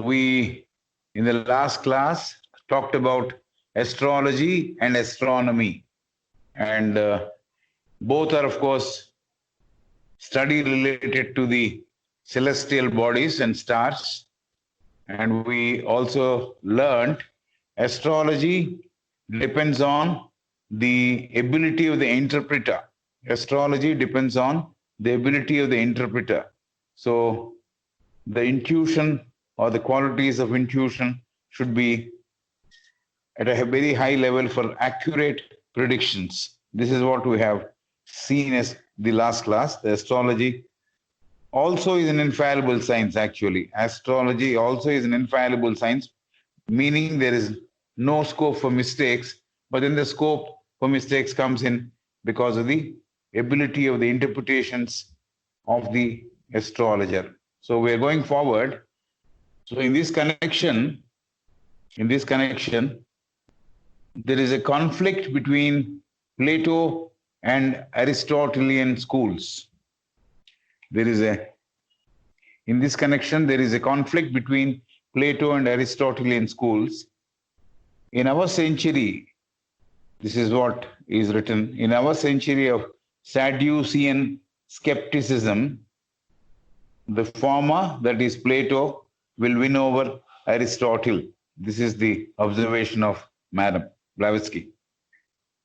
We, in the last class, talked about astrology and astronomy. And both are, of course, study related to the celestial bodies and stars. And we also learned astrology depends on the ability of the interpreter. Astrology depends on the ability of the interpreter. So the intuition or the qualities of intuition should be at a very high level for accurate predictions. This is what we have seen as the last class. The astrology also is an infallible science, actually. Astrology also is an infallible science, meaning there is no scope for mistakes, but then the scope for mistakes comes in because of the ability of the interpretations of the astrologer. So we're going forward. So in this connection, there is a conflict between Plato and Aristotelian schools. In this connection, there is a conflict between Plato and Aristotelian schools. In our century, this is what is written, in our century of Sadducean skepticism, the former, that is Plato, will win over Aristotle. This is the observation of Madam Blavatsky.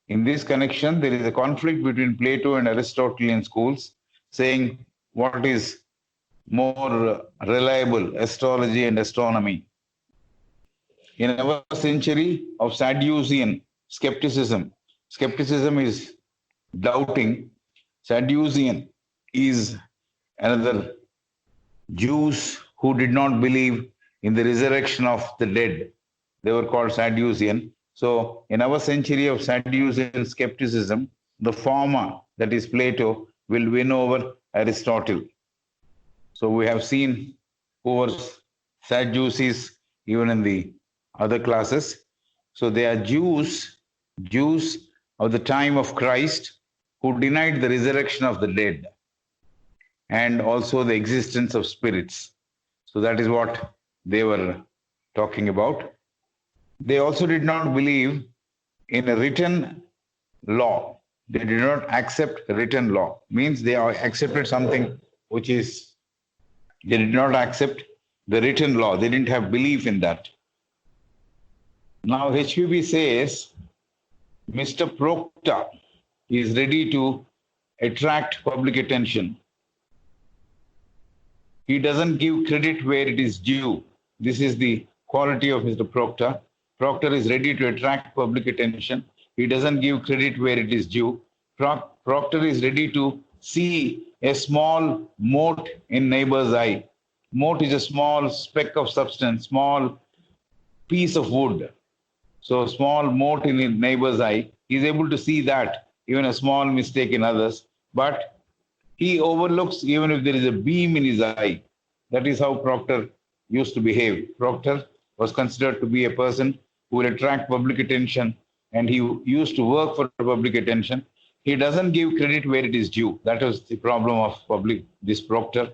In this connection, there is a conflict between Plato and Aristotelian schools, saying what is more reliable, astrology and astronomy. In our century of Sadducean skepticism, skepticism is doubting. Sadducean is another Jews who did not believe in the resurrection of the dead. They were called Sadducean. So in our century of Sadducean skepticism, the former, that is Plato, will win over Aristotle. So we have seen who were Sadducees even in the other classes. So they are Jews of the time of Christ who denied the resurrection of the dead and also the existence of spirits. So that is what they were talking about. They also did not believe in a written law. They did not accept written law. Means they accepted something which is, they did not accept the written law. They didn't have belief in that. Now HPB says Mr. Proctor is ready to attract public attention. He doesn't give credit where it is due. This is the quality of Mr. Proctor. Proctor is ready to attract public attention. He doesn't give credit where it is due. Proctor is ready to see a small mote in neighbor's eye. Mote is a small speck of substance, small piece of wood. So small mote in his neighbor's eye. He is able to see that, even a small mistake in others. But he overlooks even if there is a beam in his eye. That is how Proctor used to behave. Proctor was considered to be a person who will attract public attention, and he used to work for public attention. He doesn't give credit where it is due. That was the problem of this Proctor.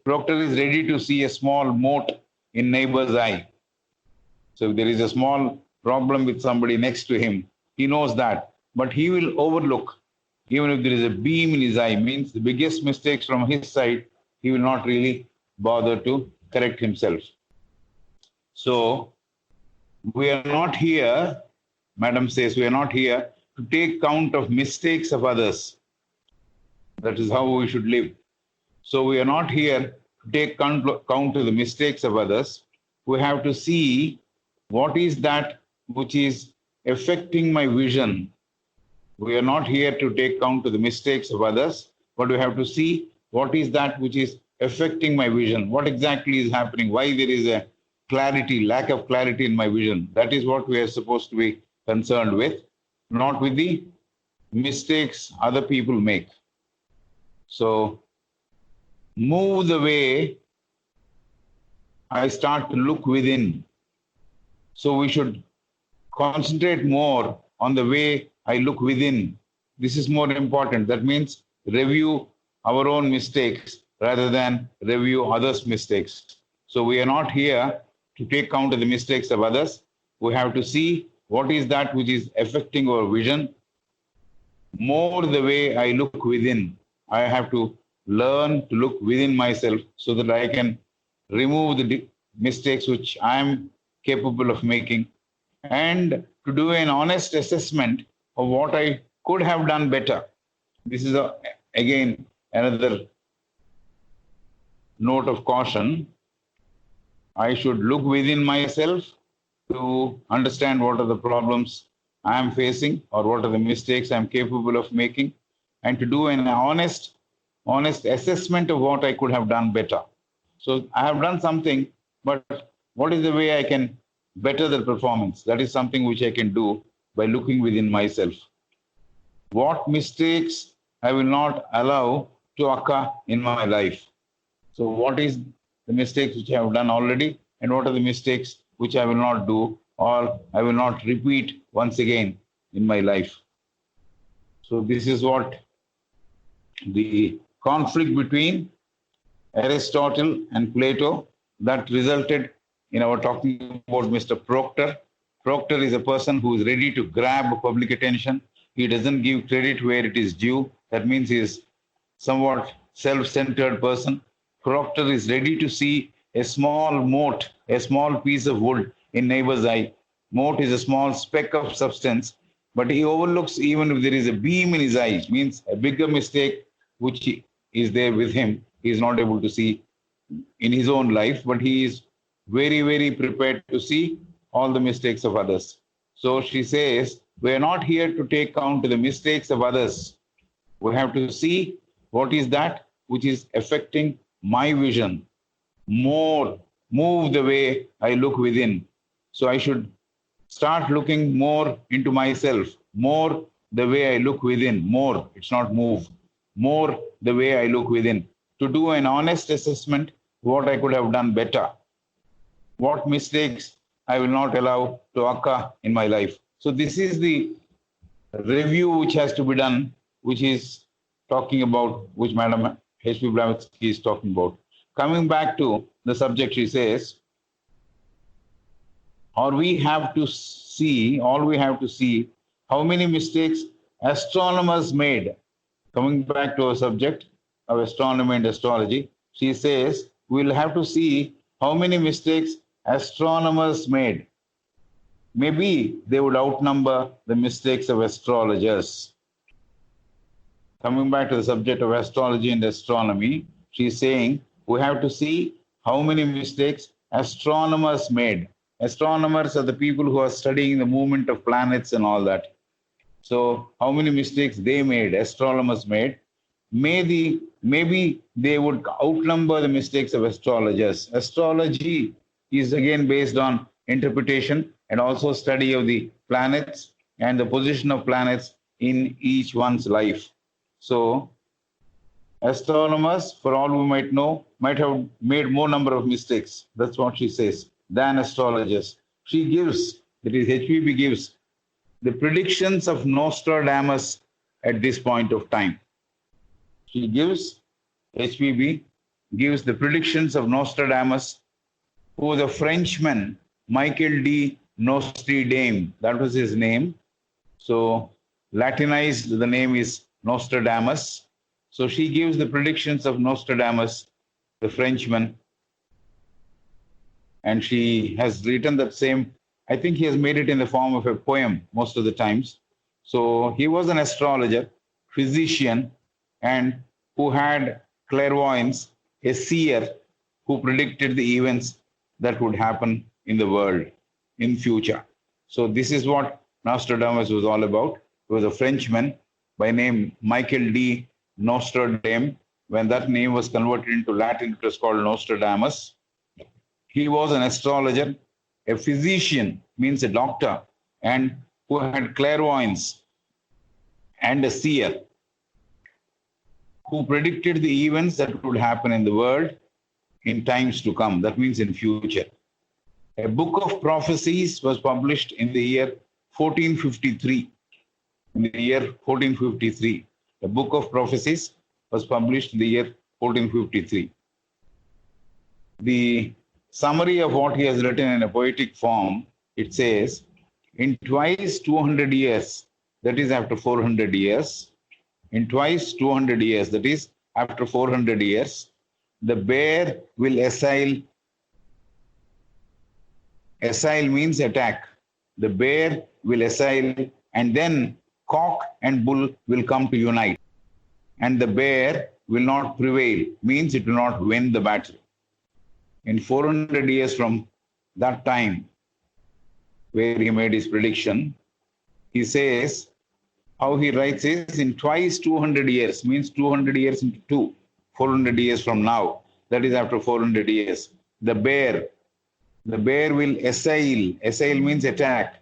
Proctor is ready to see a small mote in neighbor's eye. So if there is a small problem with somebody next to him, he knows that. But he will overlook, even if there is a beam in his eye, means the biggest mistakes from his side, he will not really bother to correct himself. So we are not here, Madam says, we are not here to take count of mistakes of others. That is how we should live. So we are not here to take count of the mistakes of others. We have to see what is that which is affecting my vision. We are not here to take count of the mistakes of others, but we have to see what is that which is affecting my vision. What exactly is happening? Why there is a clarity, lack of clarity in my vision? That is what we are supposed to be concerned with, not with the mistakes other people make. So move the way I start to look within. So we should concentrate more on the way I look within. This is more important. That means review our own mistakes rather than review others' mistakes. So we are not here to take count of the mistakes of others. We have to see what is that which is affecting our vision. More the way I look within. I have to learn to look within myself so that I can remove the mistakes which I am capable of making, and to do an honest assessment of what I could have done better. This is again another note of caution. I should look within myself to understand what are the problems I am facing or what are the mistakes I am capable of making, and to do an honest assessment of what I could have done better. So I have done something, but what is the way I can better the performance? That is something which I can do by looking within myself. What mistakes I will not allow to occur in my life? So what is the mistakes which I have done already, and what are the mistakes which I will not do or I will not repeat once again in my life? So this is what the conflict between Aristotle and Plato that resulted in our talking about Mr. Proctor. Proctor is a person who is ready to grab public attention. He doesn't give credit where it is due. That means he is somewhat self-centered person. Proctor is ready to see a small mote, a small piece of wood in neighbor's eye. Mote is a small speck of substance, but he overlooks even if there is a beam in his eye, means a bigger mistake which is there with him, he is not able to see in his own life, but he is very, very prepared to see all the mistakes of others. So she says, we are not here to take count of the mistakes of others. We have to see what is that which is affecting my vision. More, move the way I look within. So I should start looking more into myself, more the way I look within, more, it's not move, more the way I look within, to do an honest assessment what I could have done better, what mistakes I will not allow to occur in my life. So this is the review which has to be done, which is talking about, which Madam H.P. Blavatsky is talking about. Coming back to the subject, she says, all we have to see how many mistakes astronomers made. Coming back to our subject of astronomy and astrology, she says, we'll have to see how many mistakes astronomers made. Maybe they would outnumber the mistakes of astrologers. Coming back to the subject of astrology and astronomy, she's saying we have to see how many mistakes astronomers made. Astronomers are the people who are studying the movement of planets and all that. So how many mistakes they made, astronomers made. Maybe they would outnumber the mistakes of astrologers. Astrology is again based on interpretation and also study of the planets and the position of planets in each one's life. So astronomers, for all we might know, might have made more number of mistakes. That's what she says, than astrologers. She gives, that is HPB gives, the predictions of Nostradamus at this point of time. She gives, HPB gives the predictions of Nostradamus, who was a Frenchman, Michael de Nostridame. That was his name. So Latinized, the name is Nostradamus. So she gives the predictions of Nostradamus, the Frenchman. And she has written that same, I think he has made it in the form of a poem most of the times. So he was an astrologer, physician, and who had clairvoyance, a seer who predicted the events that would happen in the world in future. So this is what Nostradamus was all about. He was a Frenchman by name Michael de Nostradame. When that name was converted into Latin, it was called Nostradamus. He was an astrologer, a physician, means a doctor, and who had clairvoyance, and a seer, who predicted the events that would happen in the world in times to come. That means in future. A book of prophecies was published in the year 1453. In the year 1453, a book of prophecies was published in the year 1453. The summary of what he has written in a poetic form. It says, in twice 200 years, that is after 400 years, in twice 200 years, that is after 400 years, the bear will assail. Assail means attack. The bear will assail, and then cock and bull will come to unite. And the bear will not prevail, means it will not win the battle. In 400 years from that time, where he made his prediction, he says, how he writes is, in twice 200 years, means 200 years into 2, 400 years from now, that is after 400 years, the bear will assail. Assail means attack.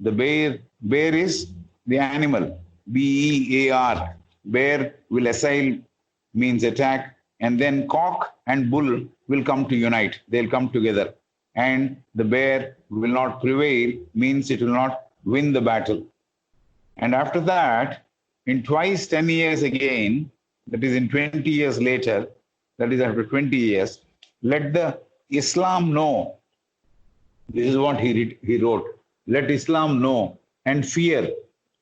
The bear is the animal, B-E-A-R. Bear will assail means attack, and then cock and bull will come to unite. They'll come together. And the bear will not prevail, means it will not win the battle. And after that, in twice 10 years again, that is in 20 years later, that is after 20 years, let the Islam know. This is what he wrote. Let Islam know and fear.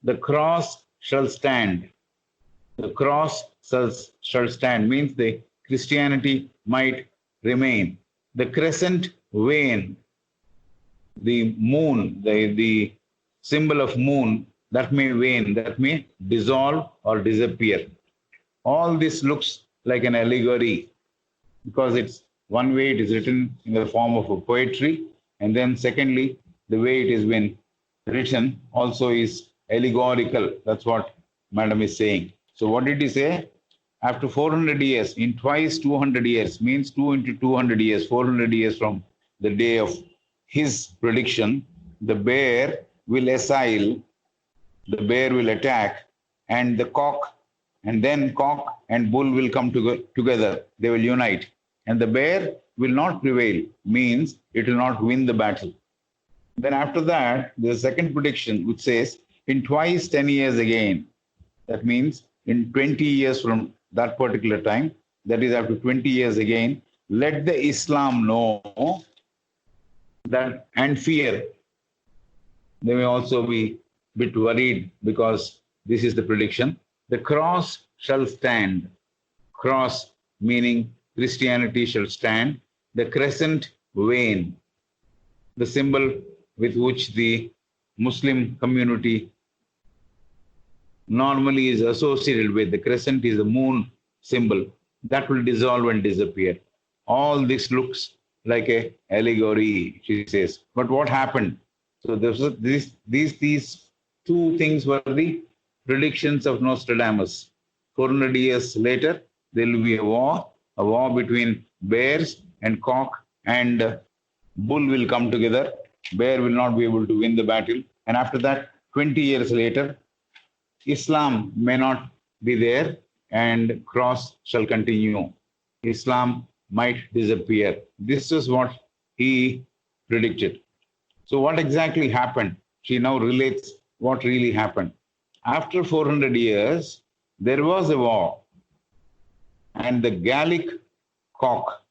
The cross shall stand. The cross shall stand, means the Christianity might remain. The crescent wane, the moon, the symbol of moon, that may wane, that may dissolve or disappear. All this looks like an allegory, because it's one way it is written in the form of a poetry, and then secondly, the way it has been written also is allegorical. That's what Madam is saying. So what did he say? After 400 years, in twice 200 years, means 2 into 200 years, 400 years from the day of his prediction, the bear will assail, the bear will attack, and the cock and bull will come together. They will unite. And the bear will not prevail, means it will not win the battle. Then after that, the second prediction, which says, in twice 10 years again, that means in 20 years from that particular time, that is after 20 years again, let the Islam know that and fear. They may also be a bit worried, because this is the prediction. The cross shall stand. Cross meaning Christianity shall stand. The crescent wane, the symbol with which the Muslim community normally is associated with. The crescent is a moon symbol. That will dissolve and disappear. All this looks like a allegory, she says. But what happened? So these two things were the predictions of Nostradamus. 400 years later, there will be a war between bears and cock, and bull will come together. Bear will not be able to win the battle. And after that, 20 years later, Islam may not be there and cross shall continue. Islam might disappear. This is what he predicted. So what exactly happened? She now relates what really happened. After 400 years, there was a war. And the Gallic cock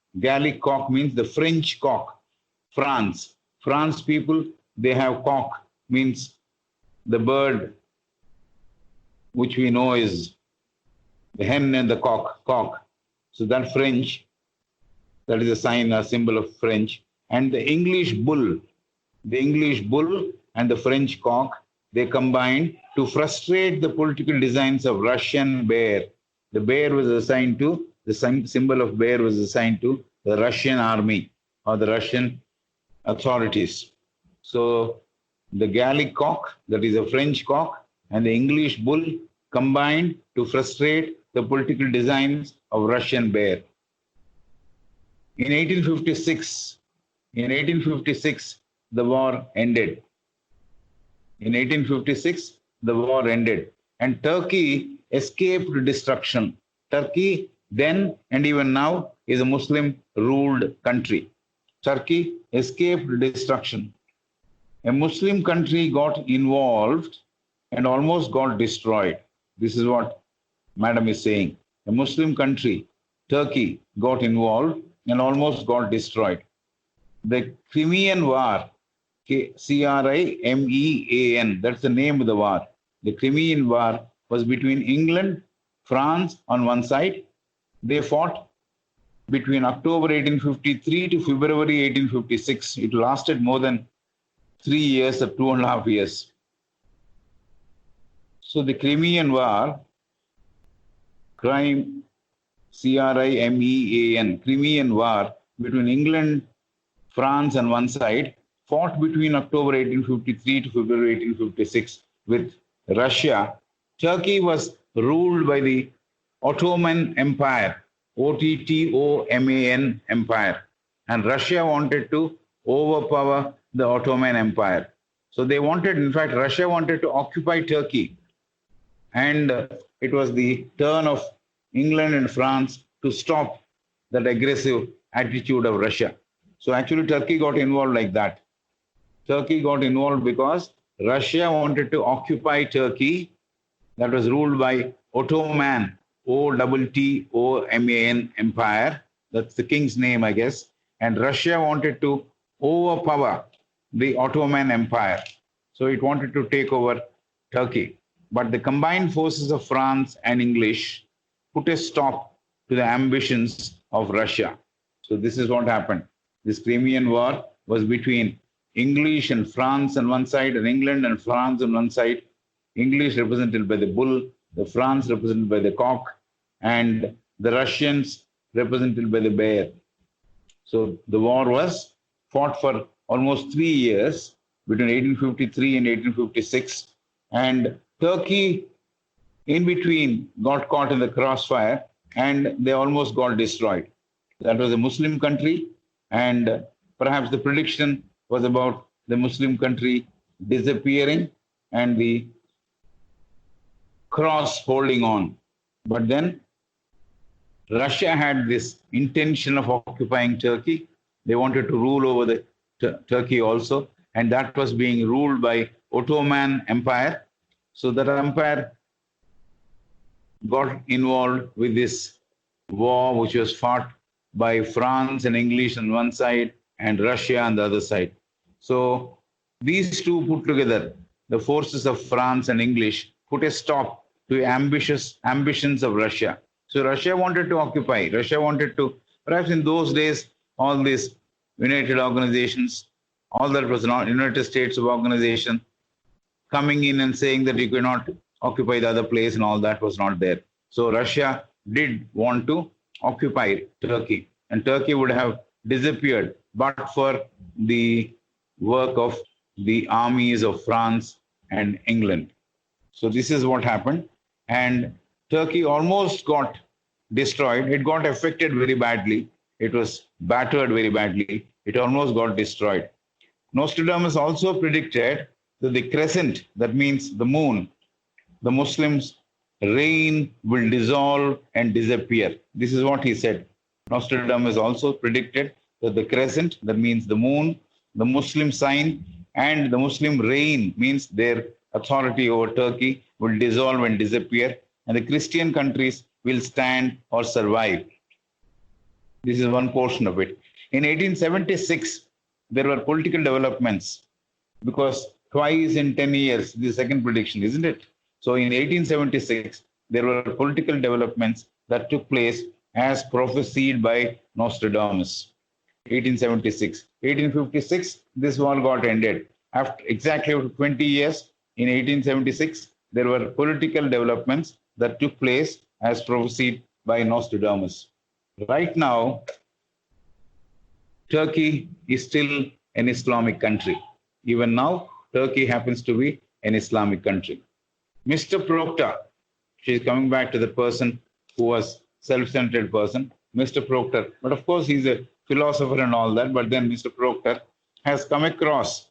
means the French cock, France people, they have cock, means the bird which we know is the hen and the cock. So that French, that is a sign, a symbol of French. And the English bull and the French cock, they combined to frustrate the political designs of Russian bear. The bear was assigned to, the symbol of bear was assigned to the Russian army or the Russian authorities. So the Gallic cock, that is a French cock, and the English bull combined to frustrate the political designs of Russian bear. In 1856, the war ended. In 1856, the war ended, and Turkey escaped destruction. Turkey then and even now is a Muslim-ruled country. Turkey escaped destruction. A Muslim country got involved and almost got destroyed. This is what Madam is saying. A Muslim country, Turkey, got involved and almost got destroyed. The Crimean War, Crimean, that's the name of the war. The Crimean War was between England, France on one side. They fought between October 1853 to February 1856. It lasted more than 3 years or 2.5 years. So the Crimean War, Crimean, Crimean War between England, France on one side, fought between October 1853 to February 1856 with Russia. Turkey was ruled by the Ottoman Empire, Ottoman Empire, and Russia wanted to overpower the Ottoman Empire. So they wanted, in fact, Russia wanted to occupy Turkey. And it was the turn of England and France to stop that aggressive attitude of Russia. So actually Turkey got involved like that. Turkey got involved because Russia wanted to occupy Turkey that was ruled by Ottoman, Ottoman Empire. That's the king's name, I guess. And Russia wanted to overpower the Ottoman Empire. So it wanted to take over Turkey. But the combined forces of France and English put a stop to the ambitions of Russia. So this is what happened. This Crimean War was between English and France on one side, and England and France on one side. English represented by the bull, the France represented by the cock, and the Russians represented by the bear. So the war was fought for almost 3 years between 1853 and 1856, and Turkey in between got caught in the crossfire and they almost got destroyed. That was a Muslim country, and perhaps the prediction was about the Muslim country disappearing and the cross holding on. But then Russia had this intention of occupying Turkey. They wanted to rule over the Turkey also, and that was being ruled by Ottoman Empire. So that empire got involved with this war, which was fought by France and English on one side and Russia on the other side. So these two put together, the forces of France and English, put a stop to ambitious ambitions of Russia. So Russia wanted to occupy. Russia wanted to, perhaps in those days, all these United organizations, all that was not United States of organization, coming in and saying that you cannot occupy the other place and all that was not there. So Russia did want to occupy Turkey, and Turkey would have disappeared but for the work of the armies of France and England. So this is what happened, and Turkey almost got destroyed. It got affected very badly. It was battered very badly. It almost got destroyed. Nostradamus also predicted that the crescent, that means the moon, the Muslims' reign will dissolve and disappear. This is what he said. Nostradamus also predicted that the crescent, that means the moon, the Muslim sign, and the Muslim reign, means their authority over Turkey, will dissolve and disappear, and the Christian countries will stand or survive. This is one portion of it. In 1876, there were political developments, because twice in 10 years, the second prediction, isn't it? So in 1876, there were political developments that took place as prophesied by Nostradamus. 1876. 1856, this war got ended. After exactly 20 years, in 1876, there were political developments that took place as prophesied by Nostradamus. Right now, Turkey is still an Islamic country. Even now, Turkey happens to be an Islamic country. Mr. Proctor, she's coming back to the person who was self-centered person, Mr. Proctor. But of course, he's a philosopher and all that. But then Mr. Proctor has come across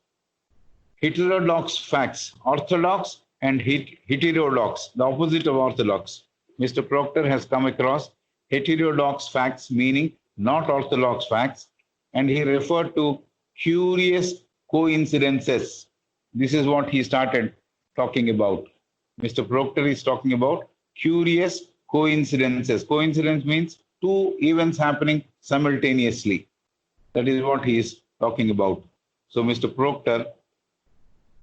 heterodox facts, orthodox and heterodox, the opposite of orthodox. Mr. Proctor has come across heterodox facts, meaning not orthodox facts, and he referred to curious coincidences. This is what he started talking about. Mr. Proctor is talking about curious coincidences. Coincidence means two events happening simultaneously. That is what he is talking about. So Mr. Proctor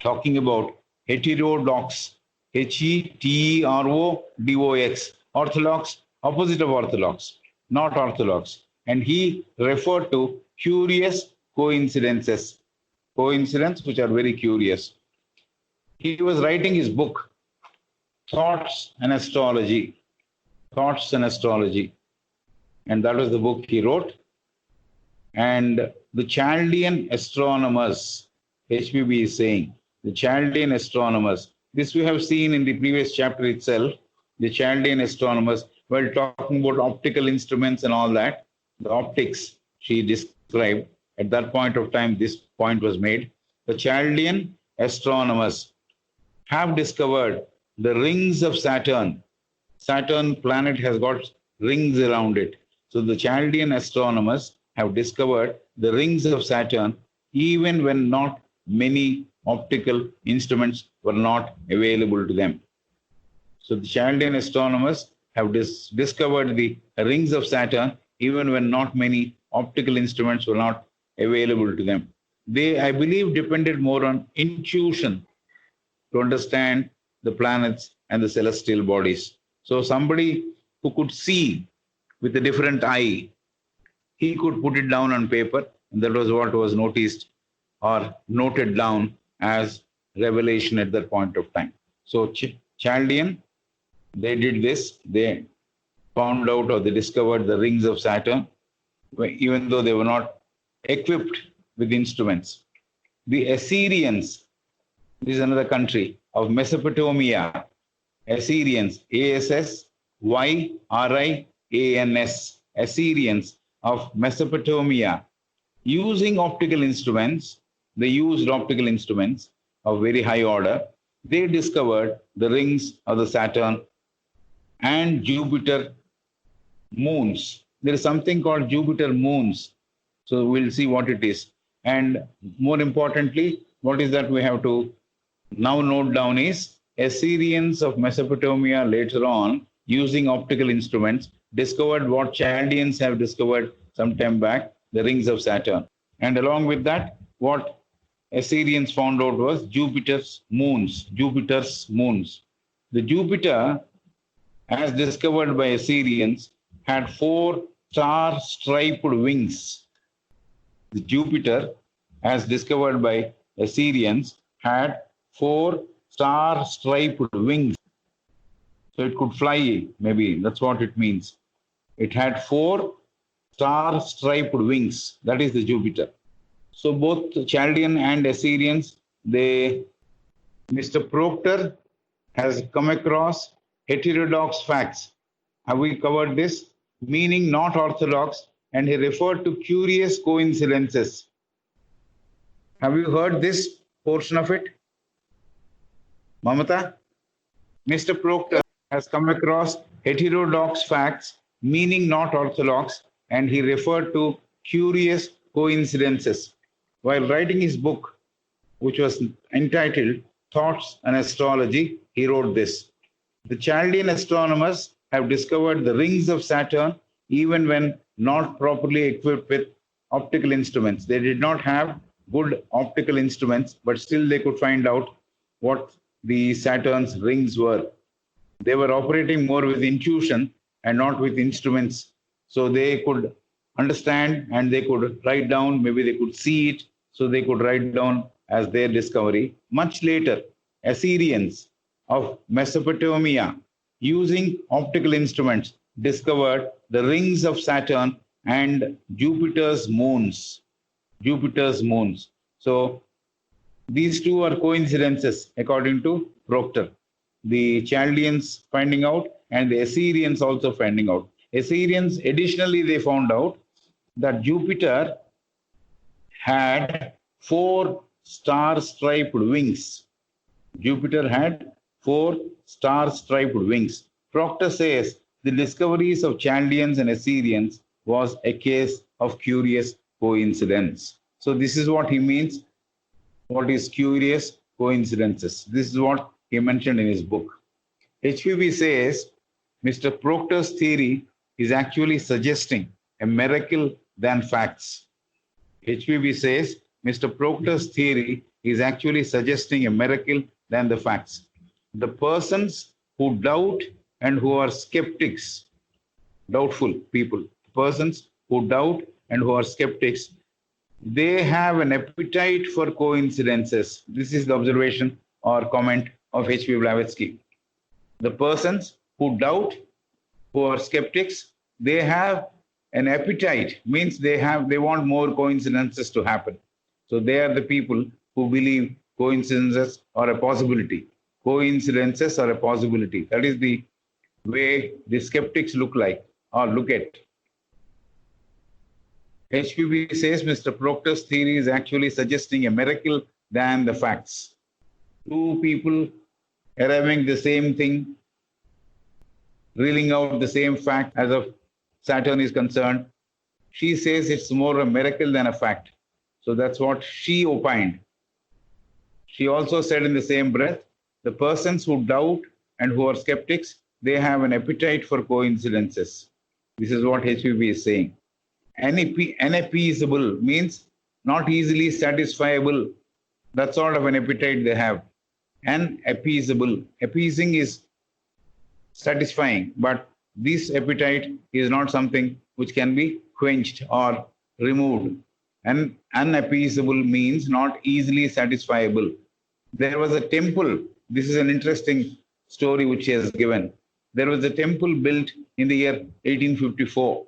talking about heterodox, Heterodox, orthodox, opposite of orthodox, not orthodox. And he referred to curious coincidences, coincidences which are very curious. He was writing his book, Thoughts and Astrology, Thoughts and Astrology. And that was the book he wrote. And the Chaldean astronomers, HPB is saying, the Chaldean astronomers, this we have seen in the previous chapter itself, the Chaldean astronomers, while talking about optical instruments and all that, the optics she described, at that point of time, this point was made. The Chaldean astronomers have discovered the rings of Saturn. Saturn planet has got rings around it. So the Chaldean astronomers have discovered the rings of Saturn even when not many optical instruments were not available to them. So the Chaldean astronomers have discovered the rings of Saturn even when not many optical instruments were not available to them. They, I believe, depended more on intuition to understand the planets and the celestial bodies. So somebody who could see with a different eye, he could put it down on paper, and that was what was noticed or noted down as revelation at that point of time. So Chaldean, they did this. They found out or they discovered the rings of Saturn, even though they were not equipped with instruments. The Assyrians, this is another country of Mesopotamia. Assyrians, Assyrians, Assyrians of Mesopotamia, using optical instruments, they used optical instruments of very high order. They discovered the rings of the Saturn and Jupiter moons. There is something called Jupiter moons. So we'll see what it is. And more importantly, what is that we have to now note down is Assyrians of Mesopotamia later on, using optical instruments, discovered what Chaldeans have discovered some time back, the rings of Saturn. And along with that, what Assyrians found out was Jupiter's moons. Jupiter's moons. The Jupiter, as discovered by Assyrians, had 4 star-striped wings. The Jupiter, as discovered by Assyrians, had 4 star-striped wings. So it could fly, maybe. That's what it means. It had 4 star-striped wings. That is the Jupiter. So both Chaldean and Assyrians, Mr. Proctor has come across heterodox facts. Have we covered this? Meaning not orthodox, and he referred to curious coincidences. Have you heard this portion of it? Mamata? Mr. Proctor has come across heterodox facts, meaning not orthodox, and he referred to curious coincidences. While writing his book, which was entitled Thoughts and Astrology, he wrote this. The Chaldean astronomers have discovered the rings of Saturn even when not properly equipped with optical instruments. They did not have good optical instruments, but still they could find out what the Saturn's rings were. They were operating more with intuition and not with instruments. So they could understand and they could write down, maybe they could see it, so they could write down as their discovery. Much later, Assyrians of Mesopotamia, using optical instruments, discovered the rings of Saturn and Jupiter's moons. Jupiter's moons. So these two are coincidences according to Proctor. The Chaldeans finding out and the Assyrians also finding out. Assyrians, additionally, they found out that Jupiter had 4 star-striped wings. Jupiter had 4 star-striped wings. Proctor says the discoveries of Chaldeans and Assyrians was a case of curious coincidence. So this is what he means. What is curious coincidences? This is what he mentioned in his book. HPB says Mr. Proctor's theory is actually suggesting a miracle than facts. HPB says Mr. Proctor's theory is actually suggesting a miracle than the facts. The persons who doubt and who are skeptics, doubtful people, persons who doubt and who are skeptics, they have an appetite for coincidences. This is the observation or comment of H.P. Blavatsky. The persons who doubt, who are skeptics, they have an appetite, means they want more coincidences to happen. So they are the people who believe coincidences are a possibility. Coincidences are a possibility. That is the way the skeptics look like or look at. HPB says Mr. Proctor's theory is actually suggesting a miracle than the facts. Two people arriving the same thing, reeling out the same fact as of Saturn is concerned. She says it's more a miracle than a fact. So that's what she opined. She also said in the same breath, the persons who doubt and who are skeptics, they have an appetite for coincidences. This is what HPB is saying. Unappeasable means not easily satisfiable. That sort of an appetite they have. Unappeasable. Appeasing is satisfying, but this appetite is not something which can be quenched or removed. And unappeasable means not easily satisfiable. There was a temple. This is an interesting story which he has given. There was a temple built in the year 1854.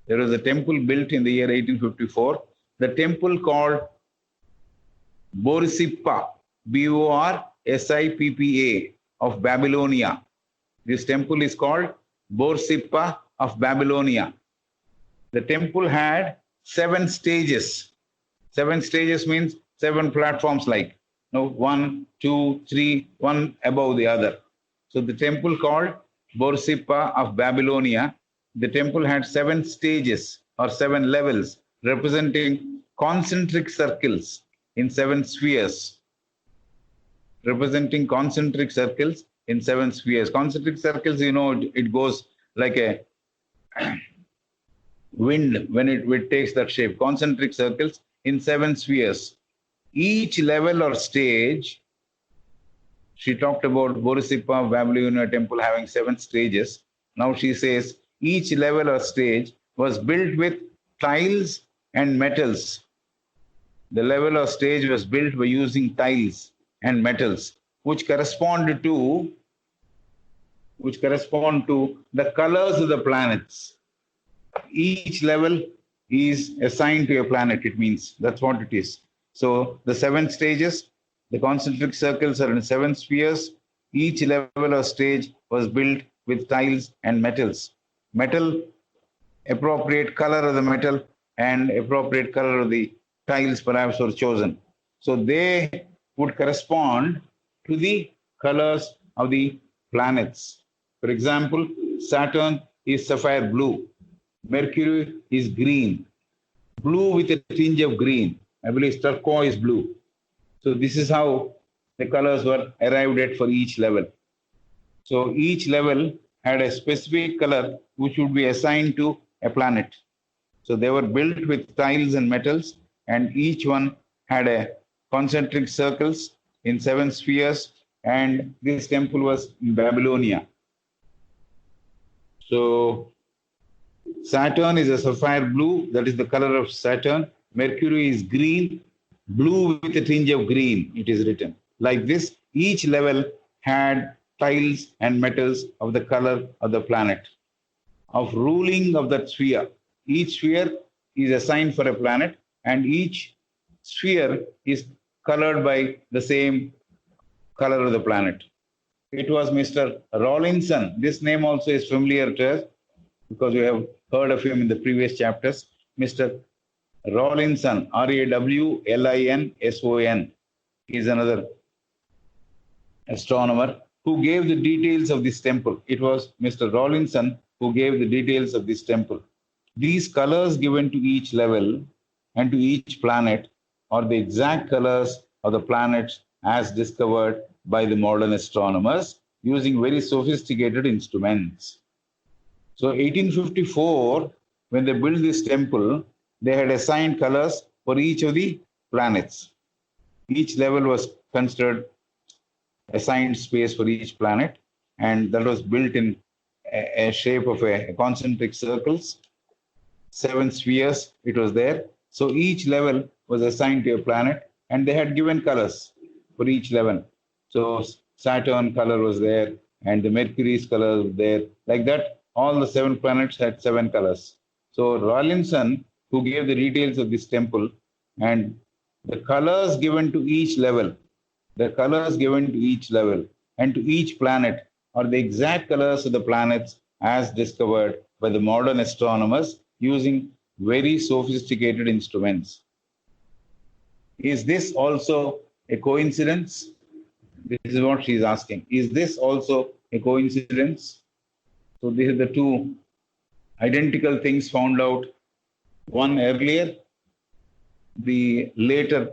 There was a temple built in the year 1854. The temple called Borsippa, Borsippa of Babylonia. This temple is called Borsippa of Babylonia. The temple had 7 stages. 7 stages means 7 platforms like, 1, 2, 3, one above the other. So the temple called Borsippa of Babylonia, the temple had 7 stages or 7 levels representing concentric circles in 7 spheres. Representing concentric circles in 7 spheres. Concentric circles, it goes like a wind when it takes that shape. Concentric circles in 7 spheres. Each level or stage, she talked about Borsippa of Babylonia temple having 7 stages. Now she says each level or stage was built with tiles and metals. The level or stage was built by using tiles and metals, which correspond to the colors of the planets. Each level is assigned to a planet, it means. That's what it is. So the 7 stages, the concentric circles are in 7 spheres. Each level or stage was built with tiles and metals. Metal, appropriate color of the metal and appropriate color of the tiles perhaps were chosen. So they would correspond to the colors of the planets. For example, Saturn is sapphire blue. Mercury is green. Blue with a tinge of green. I believe turquoise blue. So this is how the colors were arrived at for each level. So each level had a specific color which would be assigned to a planet. So they were built with tiles and metals, and each one had a concentric circles in 7 spheres, and this temple was in Babylonia. So Saturn is a sapphire blue, that is the color of Saturn. Mercury is green, blue with a tinge of green, it is written. Like this, each level had tiles and metals of the color of the planet, of ruling of that sphere. Each sphere is assigned for a planet, and each sphere is colored by the same color of the planet. It was Mr. Rawlinson. This name also is familiar to us because we have heard of him in the previous chapters. Mr. Rawlinson, Rawlinson, is another astronomer who gave the details of this temple. It was Mr. Rawlinson who gave the details of this temple. These colors given to each level and to each planet are the exact colors of the planets as discovered by the modern astronomers using very sophisticated instruments. So 1854, when they built this temple, they had assigned colors for each of the planets. Each level was considered assigned space for each planet, and that was built in a shape of a concentric circles, 7 spheres. It was there. So each level was assigned to a planet, and they had given colors for each level. So Saturn color was there, and the Mercury's color was there. Like that, all the 7 planets had 7 colors. So Rawlinson, who gave the details of this temple, and the colors given to each level, the colors given to each level and to each planet are the exact colors of the planets as discovered by the modern astronomers using very sophisticated instruments. Is this also a coincidence? This is what she is asking. Is this also a coincidence? So these are the two identical things found out. One earlier, the later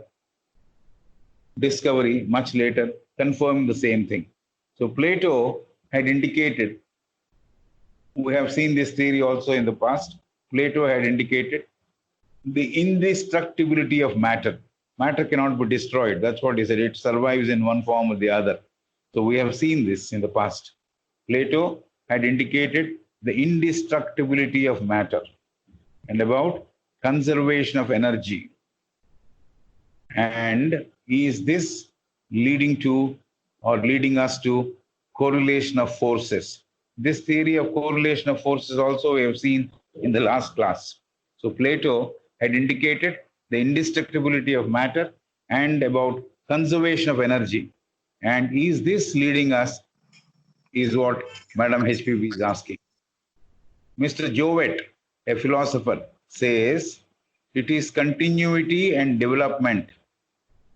discovery, much later, confirmed the same thing. So Plato had indicated, we have seen this theory also in the past, Plato had indicated the indestructibility of matter. Matter cannot be destroyed. That's what he said. It survives in one form or the other. So we have seen this in the past. Plato had indicated the indestructibility of matter and about conservation of energy. And is this leading to or leading us to correlation of forces? This theory of correlation of forces also we have seen in the last class. So Plato had indicated the indestructibility of matter and about conservation of energy. And is this leading us, is what Madam HPB is asking. Mr. Jowett, a philosopher, says it is continuity and development.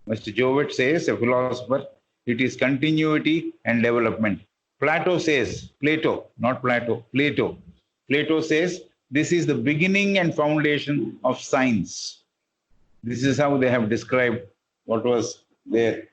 Mr. Jowett says, a philosopher, it is continuity and development. Plato says, Plato, not Plato, Plato. Plato says this is the beginning and foundation of science. This is how they have described what was there.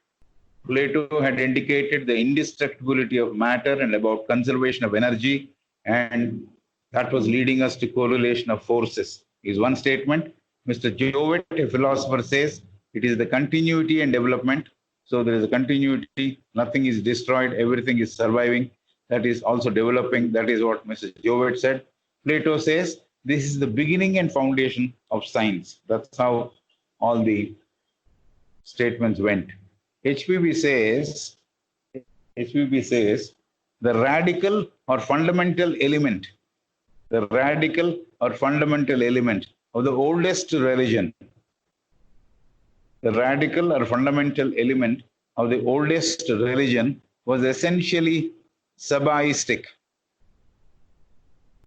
Plato had indicated the indestructibility of matter and about conservation of energy, and that was leading us to correlation of forces, is one statement. Mr. Jowett, a philosopher, says it is the continuity and development. So there is a continuity, nothing is destroyed, everything is surviving. That is also developing. That is what Mr. Jowett said. Plato says this is the beginning and foundation of science. That's how all the statements went. HPB says the radical or fundamental element, the radical or fundamental element of the oldest religion, the radical or fundamental element of the oldest religion was essentially Sabaistic.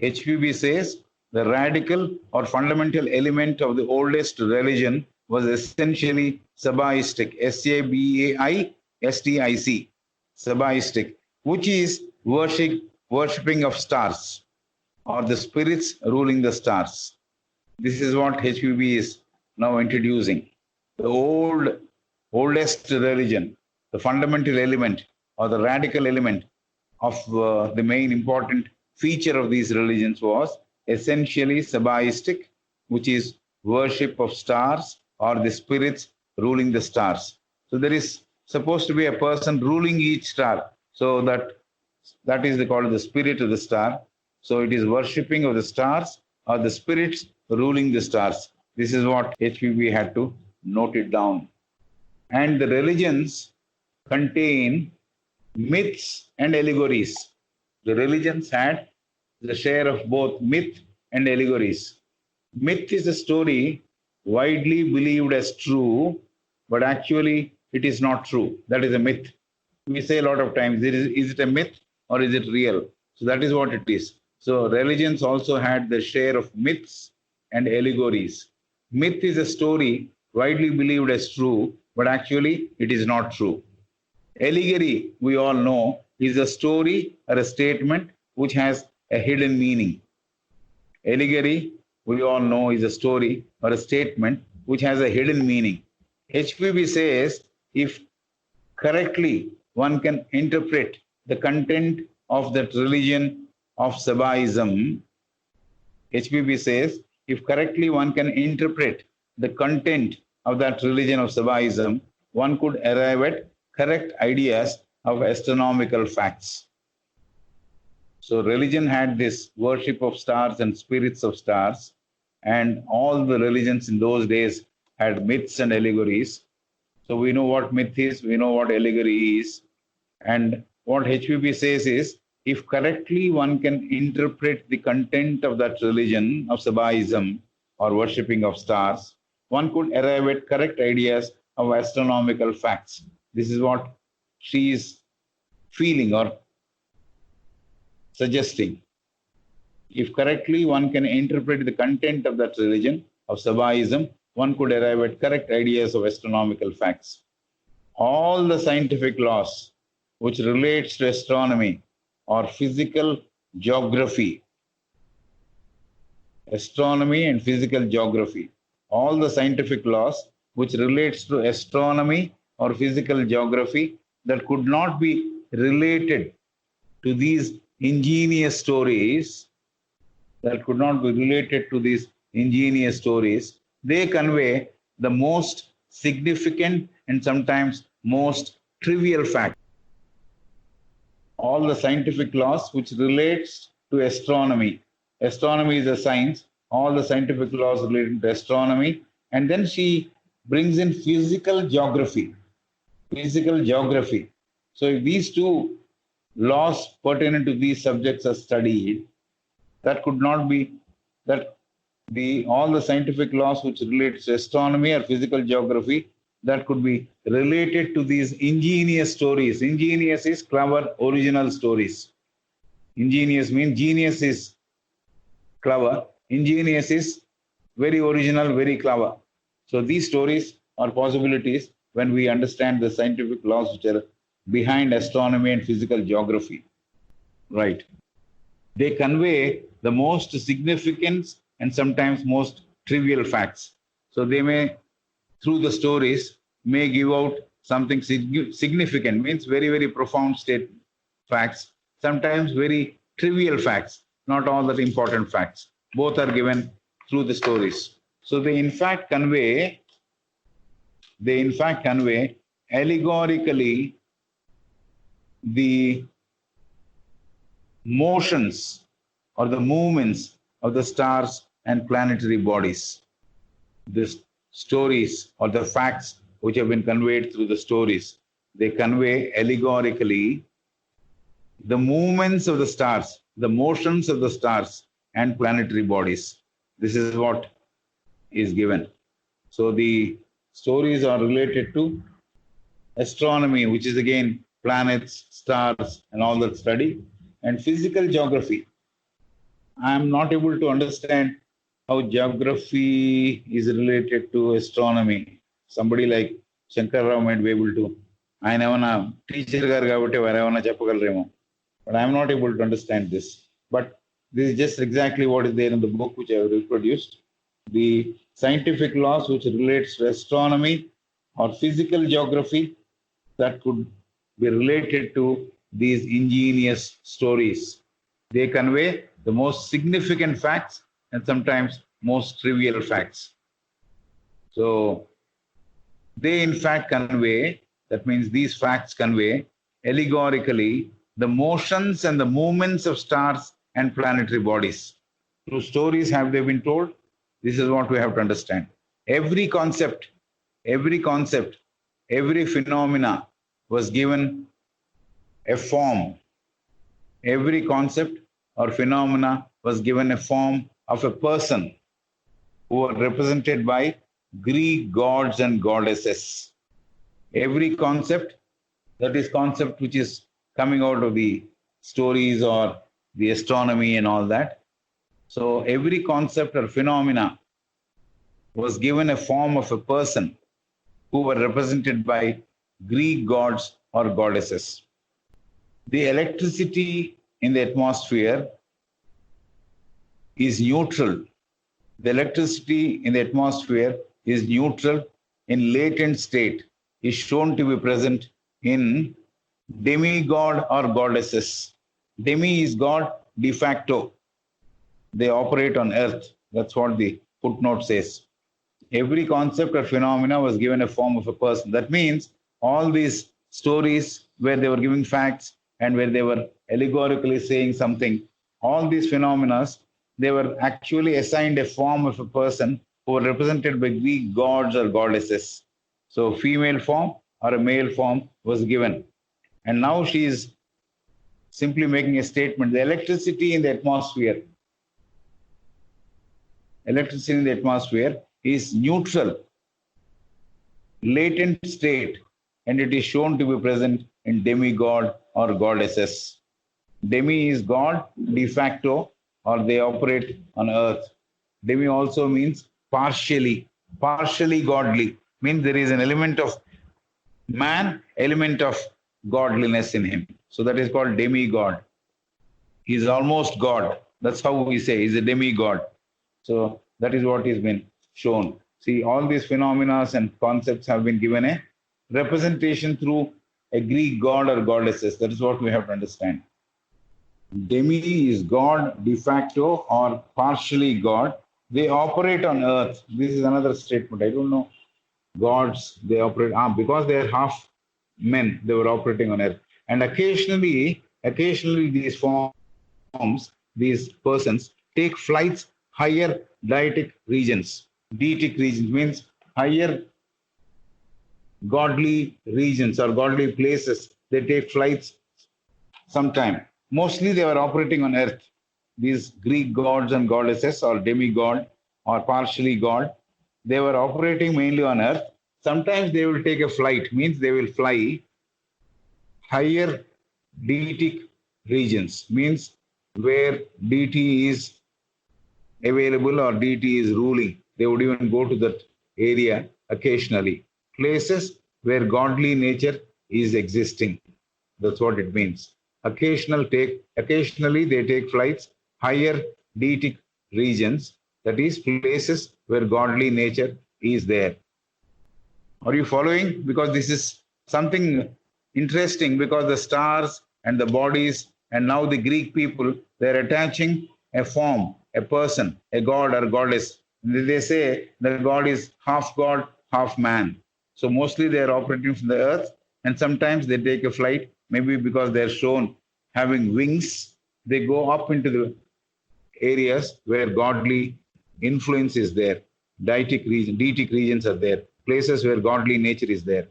HPB says the radical or fundamental element of the oldest religion was essentially Sabaistic, Sabaistic, Sabaistic, which is worshipping of stars or the spirits ruling the stars. This is what HPB is now introducing. The oldest religion, the fundamental element or the radical element of the main important feature of these religions was essentially Sabaistic, which is worship of stars or the spirits ruling the stars. So there is supposed to be a person ruling each star. So that is called the spirit of the star. So it is worshipping of the stars or the spirits ruling the stars. This is what HPB had to note it down. And the religions contain myths and allegories. The religions had the share of both myth and allegories. Myth is a story widely believed as true, but actually it is not true. That is a myth. We say a lot of times, is it a myth or is it real? So that is what it is. So religions also had the share of myths and allegories. Myth is a story widely believed as true, but actually it is not true. Allegory, we all know, is a story or a statement which has a hidden meaning. Allegory, we all know, is a story or a statement which has a hidden meaning. HPB says if correctly one can interpret the content of that religion of Sabaism, HPB says if correctly one can interpret the content of that religion of Sabaism, one could arrive at correct ideas of astronomical facts. So religion had this worship of stars and spirits of stars, and all the religions in those days had myths and allegories. So we know what myth is, we know what allegory is, and what HPP says is, if correctly one can interpret the content of that religion of Sabaism or worshipping of stars, one could arrive at correct ideas of astronomical facts. This is what she is feeling or suggesting. If correctly one can interpret the content of that religion of Sabaism, one could arrive at correct ideas of astronomical facts. All the scientific laws which relates to astronomy or physical geography, astronomy and physical geography, all the scientific laws which relates to astronomy or physical geography that could not be related to these ingenious stories, they convey the most significant and sometimes most trivial fact. All the scientific laws which relates to astronomy. Astronomy is a science, all the scientific laws related to astronomy, and then she brings in physical geography. So if these two laws pertaining to these subjects are studied, that could not be that all the scientific laws which relate to astronomy or physical geography that could be related to these ingenious stories. Ingenious is clever, original stories. Ingenious means genius is clever. Ingenious is very original, very clever. So these stories are possibilities when we understand the scientific laws which are behind astronomy and physical geography. Right. They convey the most significant and sometimes most trivial facts. So they may, through the stories, may give out something significant, means very, very profound facts, sometimes very trivial facts, not all that important facts. Both are given through the stories. So they in fact convey allegorically the motions or the movements of the stars and planetary bodies. The stories or the facts which have been conveyed through the stories, they convey allegorically the movements of the stars, the motions of the stars and planetary bodies. This is what is given. So the stories are related to astronomy, which is again planets, stars, and all that study, and physical geography. I am not able to understand how geography is related to astronomy. Somebody like Shankar Rao might be able to. I am teacher, but I am not able to understand this. But this is just exactly what is there in the book which I have reproduced. The scientific laws which relates to astronomy or physical geography that could be related to these ingenious stories. They convey the most significant facts and sometimes most trivial facts. So they in fact convey, that means these facts convey allegorically the motions and the movements of stars and planetary bodies. Through stories have they been told? This is what we have to understand. Every concept, every phenomena was given a form. Every concept or phenomena was given a form of a person who are represented by Greek gods and goddesses. Every concept, that is concept which is coming out of the stories or the astronomy and all that. So every concept or phenomena was given a form of a person who were represented by Greek gods or goddesses. The electricity in the atmosphere is neutral. The electricity in the atmosphere is neutral in latent state, is shown to be present in demigod or goddesses. Demi is God de facto. They operate on earth. That's what the footnote says. Every concept or phenomena was given a form of a person. That means all these stories where they were giving facts and where they were allegorically saying something, all these phenomena, they were actually assigned a form of a person who were represented by Greek gods or goddesses. So female form or a male form was given. And now she is simply making a statement. The electricity in the atmosphere is neutral, latent state, and it is shown to be present in demigod or goddesses. Demi is God, de facto, or they operate on earth. Demi also means partially godly, means there is an element of man, element of godliness in him. So that is called demigod. He is almost God. That's how we say he's a demigod. So that is what has been shown. See, all these phenomena and concepts have been given a representation through a Greek god or goddesses. That is what we have to understand. Demi is God de facto or partially God. They operate on earth. This is another statement. I don't know. Gods, they operate, because they are half men, they were operating on earth. And occasionally these forms, these persons take flights higher deitic regions. Deitic regions means higher godly regions or godly places. They take flights sometime. Mostly they were operating on earth. These Greek gods and goddesses or demigod or partially god, they were operating mainly on earth. Sometimes they will take a flight, means they will fly higher deitic regions, means where deity is available or deity is ruling. They would even go to that area occasionally. Places where godly nature is existing. That's what it means. Occasionally they take flights higher deitic regions, that is places where godly nature is there. Are you following? Because this is something interesting, because the stars and the bodies and now the Greek people, they're attaching a form, a person, a god or goddess. They say that God is half god, half man. So mostly they are operating from the earth, and sometimes they take a flight, maybe because they're shown having wings. They go up into the areas where godly influence is there. Deitic regions are there. Places where godly nature is there.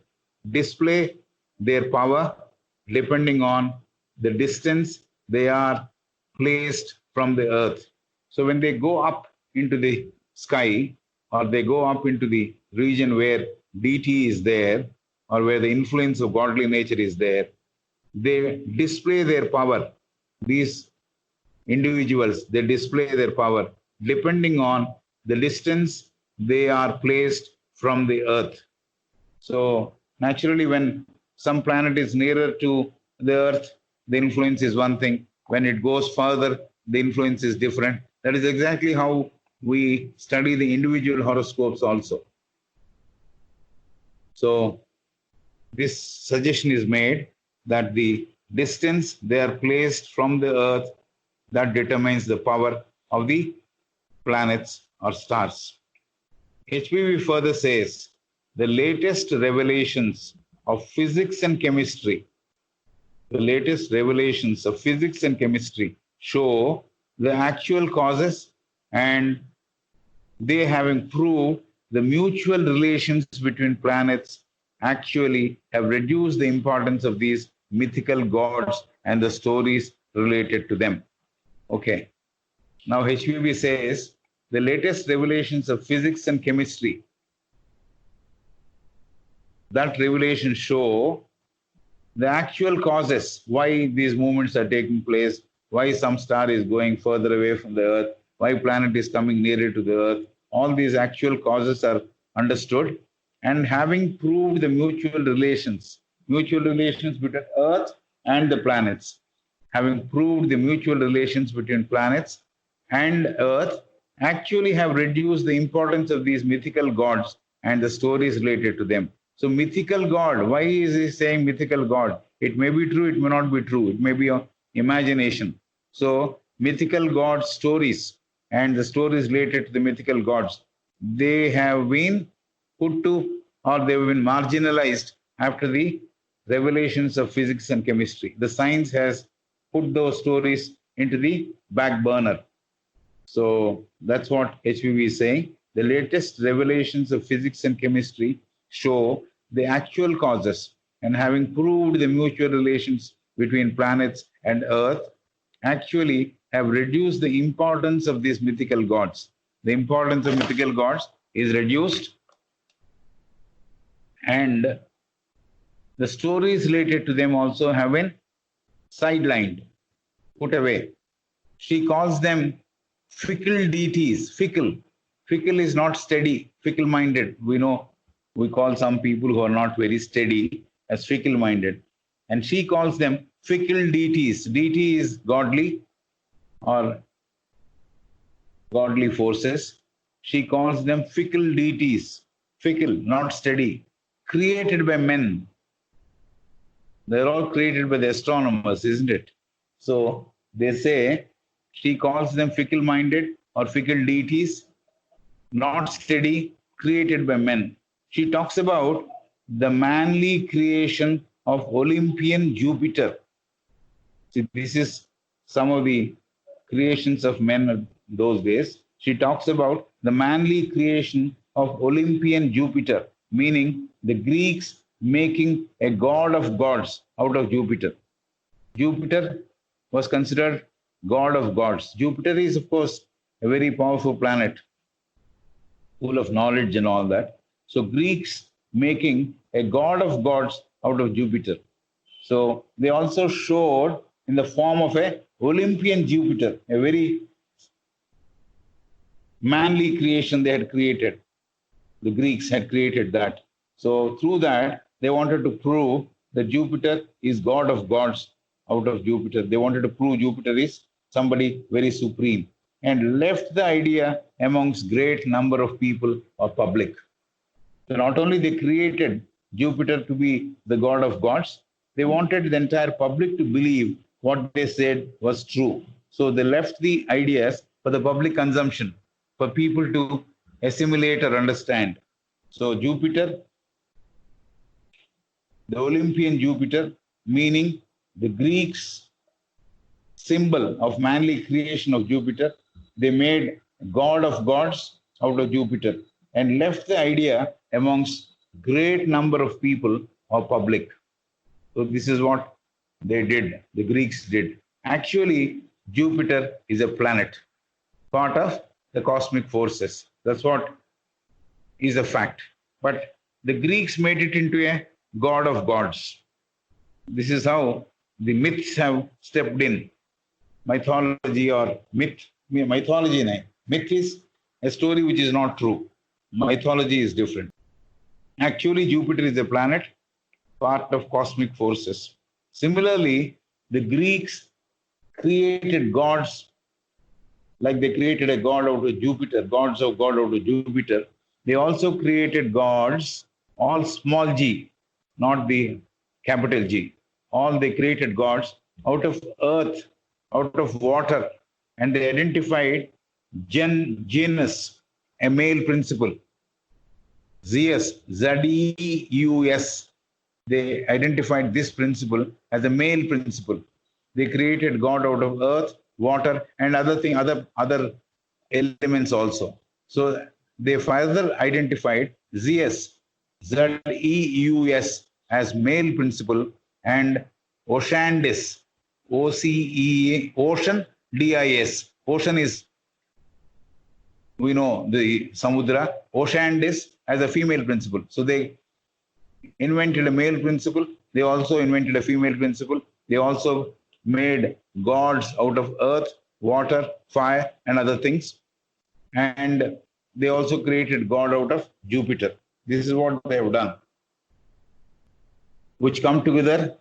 Display their power depending on the distance they are placed from the earth. So when they go up into the sky, or they go up into the region where deity is there, or where the influence of godly nature is there, they display their power. These individuals, they display their power depending on the distance they are placed from the earth. So naturally, when some planet is nearer to the earth, the influence is one thing. When it goes further, the influence is different. That is exactly how we study the individual horoscopes also. So this suggestion is made that the distance they are placed from the earth, that determines the power of the planets or stars. HPV further says the latest revelations of physics and chemistry, show the actual causes, and they having proved the mutual relations between planets actually have reduced the importance of these mythical gods and the stories related to them. Okay. Now HPV says the latest revelations of physics and chemistry, that revelation show the actual causes why these movements are taking place, why some star is going further away from the earth, why planet is coming nearer to the earth. All these actual causes are understood, and having proved the mutual relations between earth and the planets, having proved the mutual relations between planets and earth, actually have reduced the importance of these mythical gods and the stories related to them. So mythical god, why is he saying mythical god? It may be true, it may not be true. It may be an imagination. So mythical god stories and the stories related to the mythical gods, they have been put to, or they've been marginalized after the revelations of physics and chemistry. The science has put those stories into the back burner. So that's what HPV is saying. The latest revelations of physics and chemistry show the actual causes, and having proved the mutual relations between planets and Earth, actually have reduced the importance of these mythical gods. The importance of mythical gods is reduced, and the stories related to them also have been sidelined, put away. She calls them fickle deities. Fickle. Fickle is not steady, fickle minded. We know we call some people who are not very steady as fickle minded. And she calls them fickle deities. Deity is godly or godly forces. She calls them fickle deities. Fickle, not steady. Created by men. They're all created by the astronomers, isn't it? So they say she calls them fickle minded or fickle deities, not steady, created by men. She talks about the manly creation of Olympian Jupiter. See, this is some of the creations of men of those days. She talks about the manly creation of Olympian Jupiter, meaning the Greeks making a god of gods out of Jupiter. Jupiter was considered god of gods. Jupiter is, of course, a very powerful planet, full of knowledge and all that. So Greeks making a god of gods out of Jupiter. So they also showed in the form of a Olympian Jupiter, a very manly creation they had created. The Greeks had created that. So through that, they wanted to prove that Jupiter is god of gods out of Jupiter. They wanted to prove Jupiter is somebody very supreme, and left the idea amongst great number of people or public. So not only they created Jupiter to be the god of gods, they wanted the entire public to believe what they said was true. So they left the ideas for the public consumption, for people to assimilate or understand. So Jupiter, the Olympian Jupiter, meaning the Greeks' symbol of manly creation of Jupiter, they made god of gods out of Jupiter and left the idea amongst great number of people or public. So this is what they did, the Greeks did. Actually, Jupiter is a planet, part of the cosmic forces. That's what is a fact. But the Greeks made it into a god of gods. This is how the myths have stepped in. Mythology or myth, mythology, myth is a story which is not true. Mythology is different. Actually, Jupiter is a planet, part of cosmic forces. Similarly, the Greeks created gods, like they created a god out of Jupiter, gods of God out of Jupiter. They also created gods, all small g, not the capital G. All they created gods out of earth, out of water, and they identified genus, a male principle. Zeus, Z-E-U-S. They identified this principle as a male principle. They created God out of earth, water, and other elements also. So they further identified Zeus, Z-E-U-S, as male principle, and Oceanus, O-C-E, ocean, D-I-S. Ocean is, we know, the Samudra. Oceanus as a female principle. So they invented a male principle. They also invented a female principle. They also made gods out of earth, water, fire, and other things. And they also created God out of Jupiter. This is what they have done, which come together.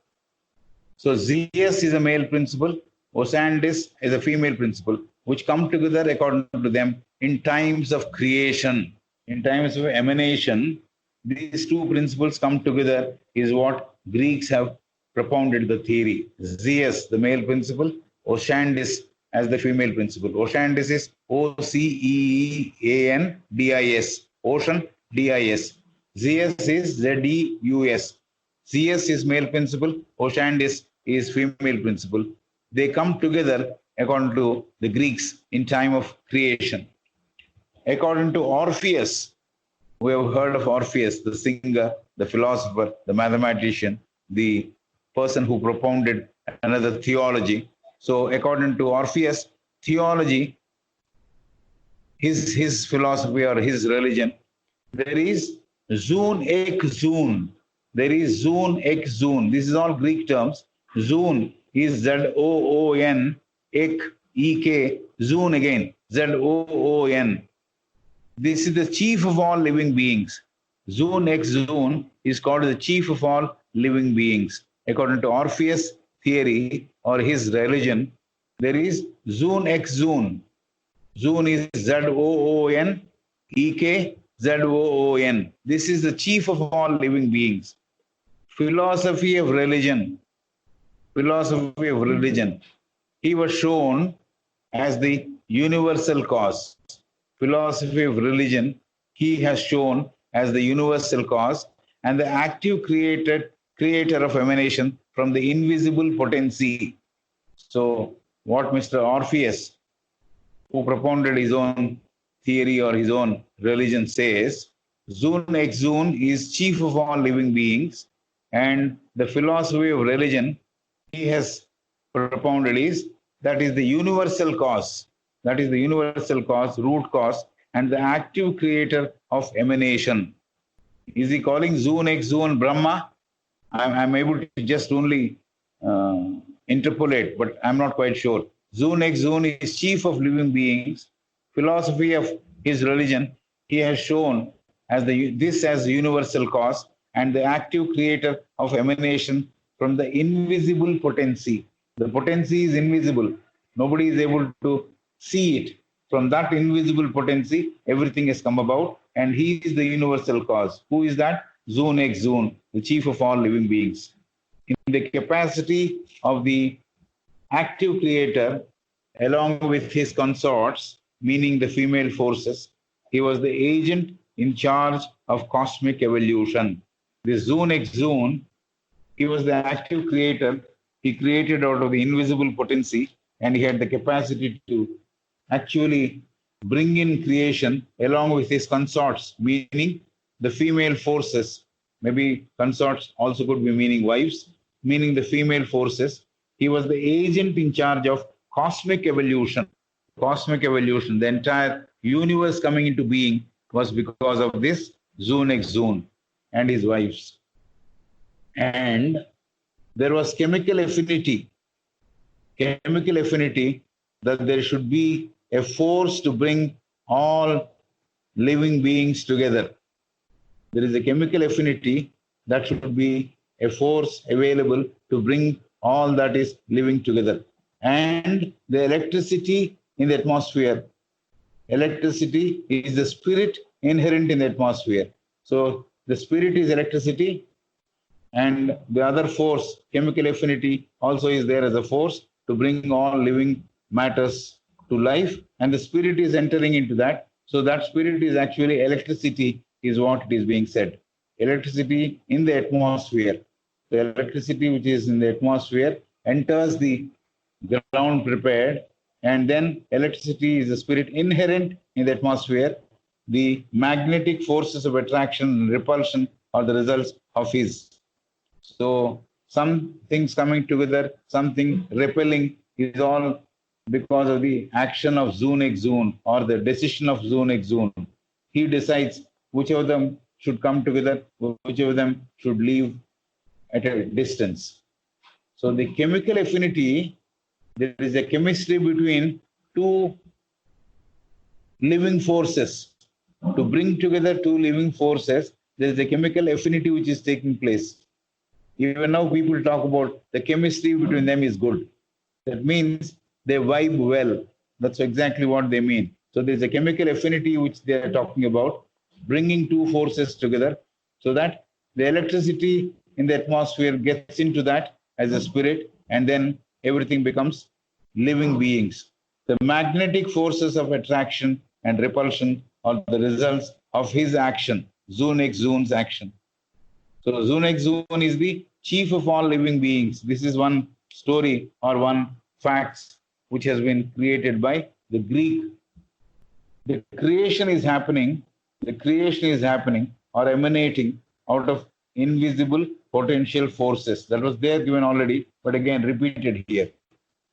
So Zeus is a male principle, Oceanus is a female principle, which come together according to them in times of creation, in times of emanation. These two principles come together is what Greeks have propounded the theory. Zeus, the male principle, Oceanus as the female principle. Oceandis is Oceandis. Ocean, DIS. Zeus is ZEUS. Zeus is male principle. Oceandis is female principle. They come together according to the Greeks in time of creation. According to Orpheus, we have heard of Orpheus, the singer, the philosopher, the mathematician, the person who propounded another theology. So according to Orpheus, theology, his philosophy or his religion, there is Zoon ek Zoon. There is Zoon ek Zoon. This is all Greek terms. Zoon is ZOON, ek, EK, Zoon again, ZOON. This is the chief of all living beings. Zoon ek Zoon is called the chief of all living beings. According to Orpheus theory or his religion, there is Zoon ek Zoon. Zoon is ZOON, EK, ZOON. This is the chief of all living beings. Philosophy of religion. Philosophy of religion. He was shown as the universal cause. Philosophy of religion, he has shown as the universal cause and the active creator of emanation from the invisible potency. So what Mr. Orpheus, who propounded his own theory or his own religion, says, Zoon ek Zoon is chief of all living beings, and the philosophy of religion he has propounded is that is the universal cause. That is the universal cause, root cause, and the active creator of emanation. Is he calling Zoon ek Zoon Brahma? I'm able to just only interpolate, but I'm not quite sure. Zoon ek Zoon is chief of living beings. Philosophy of his religion, he has shown as this as the universal cause and the active creator of emanation from the invisible potency. The potency is invisible. Nobody is able to see it. From that invisible potency, everything has come about, and he is the universal cause. Who is that? Zoon ek Zoon, the chief of all living beings. In the capacity of the active creator, along with his consorts, meaning the female forces, he was the agent in charge of cosmic evolution. This Zoon ek Zoon, he was the active creator. He created out of the invisible potency, and he had the capacity to actually bring in creation along with his consorts, meaning the female forces. Maybe consorts also could be meaning wives, meaning the female forces. He was the agent in charge of cosmic evolution. Cosmic evolution, the entire universe coming into being was because of this Zoon ek Zoon and his wives. And there was chemical affinity that there should be a force to bring all living beings together. There is a chemical affinity that should be a force available to bring all that is living together. And the electricity in the atmosphere. Electricity is the spirit inherent in the atmosphere. So the spirit is electricity, and the other force, chemical affinity, also is there as a force to bring all living matters to life, and the spirit is entering into that. So that spirit is actually electricity, is what it is being said. Electricity in the atmosphere. The electricity which is in the atmosphere enters the ground prepared, and then electricity is the spirit inherent in the atmosphere. The magnetic forces of attraction and repulsion are the results of his. So some things coming together, something repelling, is all because of the action of Zoon ek Zoon, or the decision of Zoon ek Zoon. He decides which of them should come together, which of them should leave at a distance. So the chemical affinity, there is a chemistry between two living forces. To bring together two living forces, there is a chemical affinity which is taking place. Even now people talk about the chemistry between them is good. That means they vibe well. That's exactly what they mean. So there's a chemical affinity which they are talking about, bringing two forces together so that the electricity in the atmosphere gets into that as a spirit, and then everything becomes living beings. The magnetic forces of attraction and repulsion are the results of his action, Zun's action. So Zun is the chief of all living beings. This is one story or one fact which has been created by the Greek. The creation is happening or emanating out of invisible potential forces. That was there given already, but again repeated here.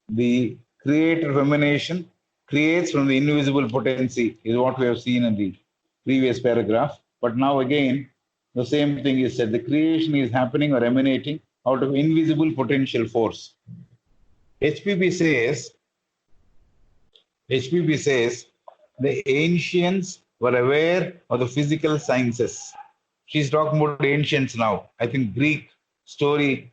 The creator of emanation creates from the invisible potency is what we have seen in the previous paragraph. But now again, the same thing is said. The creation is happening or emanating out of invisible potential force. HPB says the ancients were aware of the physical sciences. She's talking about ancients now. I think Greek story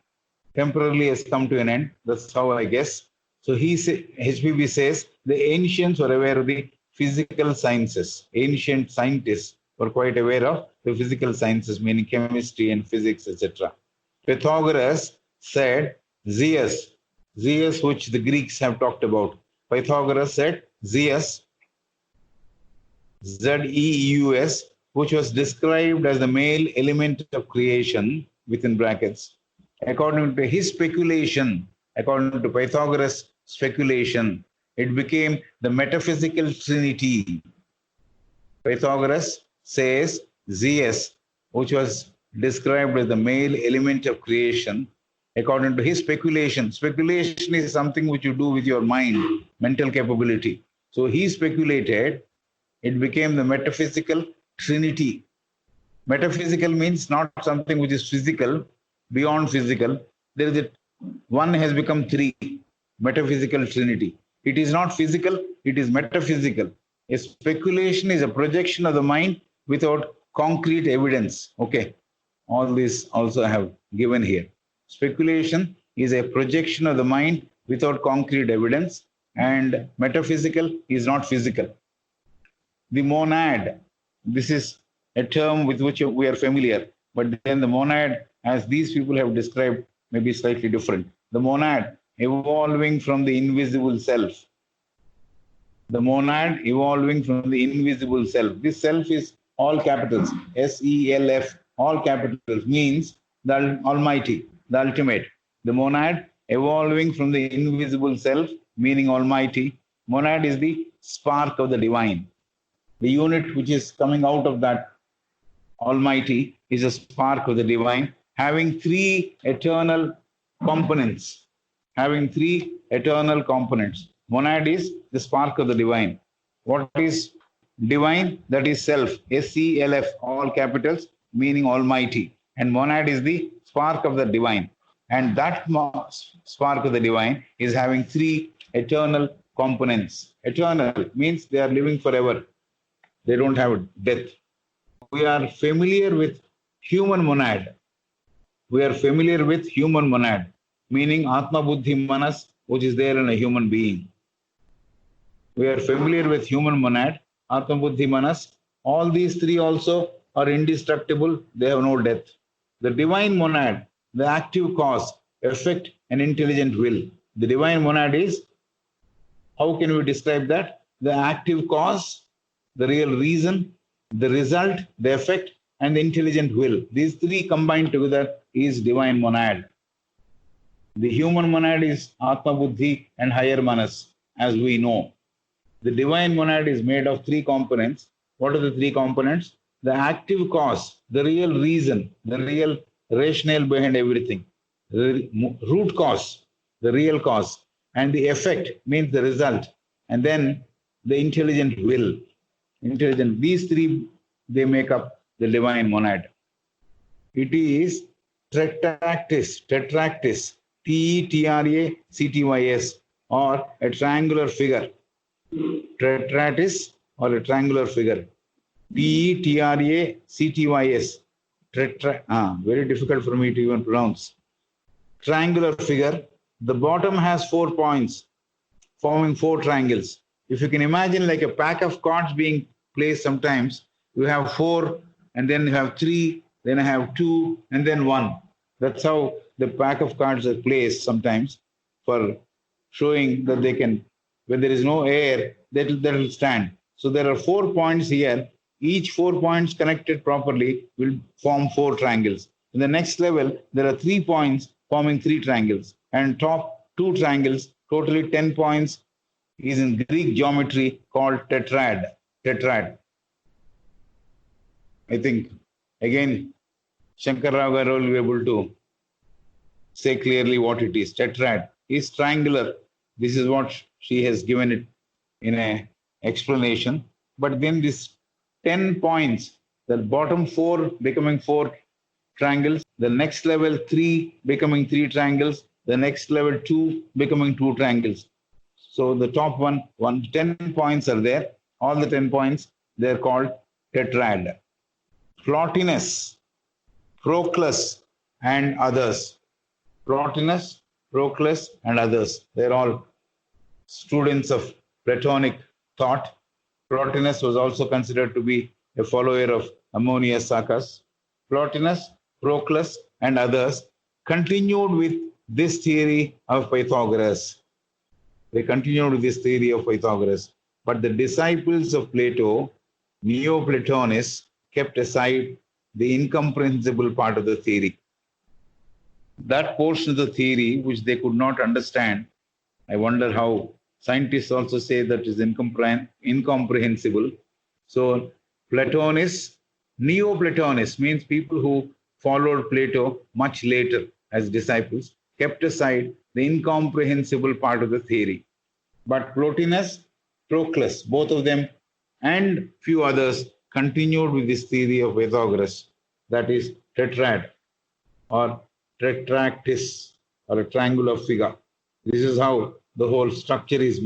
temporarily has come to an end. That's how I guess. So HPB says the ancients were aware of the physical sciences. Ancient scientists were quite aware of the physical sciences, meaning chemistry and physics, etc. Pythagoras said Zeus, which the Greeks have talked about. Pythagoras said Zeus, Zeus, which was described as the male element of creation, within brackets. According to his speculation, according to Pythagoras' speculation, it became the metaphysical trinity. Pythagoras says Zeus, which was described as the male element of creation, according to his speculation. Speculation is something which you do with your mind, mental capability. So he speculated, it became the metaphysical trinity. Metaphysical means not something which is physical, beyond physical. There is one has become three, metaphysical trinity. It is not physical, it is metaphysical. A speculation is a projection of the mind without concrete evidence. Okay, all this also I have given here. Speculation is a projection of the mind without concrete evidence, and metaphysical is not physical. The monad, this is a term with which we are familiar, but then the monad, as these people have described, may be slightly different. The monad evolving from the invisible self. The monad evolving from the invisible self. This self is all capitals, S-E-L-F, all capitals, means the Almighty, the ultimate. The monad evolving from the invisible self, meaning Almighty. Monad is the spark of the divine. The unit which is coming out of that Almighty is a spark of the divine, having three eternal components. Monad is the spark of the divine. What is divine? That is self, S-E-L-F, all capitals, meaning Almighty. And monad is the spark of the divine. And that spark of the divine is having three eternal components. Eternal means they are living forever. They don't have death. We are familiar with human monad. Meaning Atma Buddhi Manas, which is there in a human being. We are familiar with human monad, Atma Buddhi Manas. All these three also are indestructible. They have no death. The divine monad, the active cause, effect, and intelligent will. The divine monad is, how can we describe that? The active cause, the real reason, the result, the effect, and the intelligent will. These three combined together is divine monad. The human monad is Atma Buddhi and higher manas, as we know. The divine monad is made of three components. What are the three components? The active cause, the real reason, the real rationale behind everything. The root cause, the real cause. And the effect means the result. And then the intelligent will. These three, they make up the divine monad. It is tetractys, T-E-T-R-A-C-T-Y-S, or a triangular figure. Tetractys or a triangular figure. T-E-T-R-A-C-T-Y-S. Very difficult for me to even pronounce. Triangular figure. The bottom has 4 points, forming 4 triangles. If you can imagine like a pack of cards being placed sometimes, you have 4, and then you have 3, then I have 2, and then 1. That's how the pack of cards are placed sometimes for showing that they can When there is no air, that will stand. So there are 4 points here. Each 4 points connected properly will form 4 triangles. In the next level, there are 3 points forming 3 triangles. And top 2 triangles, totally 10 points, is in Greek geometry called tetrad. Tetrad. I think, again, Shankar Rao Garu will be able to say clearly what it is. Tetrad is triangular. This is what she has given it in an explanation. But then this 10 points, the bottom 4 becoming 4 triangles, the next level 3 becoming 3 triangles, the next level 2 becoming 2 triangles. So the top 10 points are there. All the 10 points, they're called tetrad. Plotinus, Proclus, and others. Plotinus, Proclus, and others. They're all students of Platonic thought. Plotinus was also considered to be a follower of Ammonius Saccas. Plotinus, Proclus, and others continued with this theory of Pythagoras. They continued with this theory of Pythagoras. But the disciples of Plato, Neoplatonists, kept aside the incomprehensible part of the theory. That portion of the theory which they could not understand, I wonder how scientists also say that is incomprehensible. So Platonists, Neoplatonists means people who followed Plato much later as disciples, kept aside the incomprehensible part of the theory. But Plotinus, Proclus, both of them and few others continued with this theory of Pythagoras, that is tetrad or tetractys or a triangular figure. This is how the whole structure is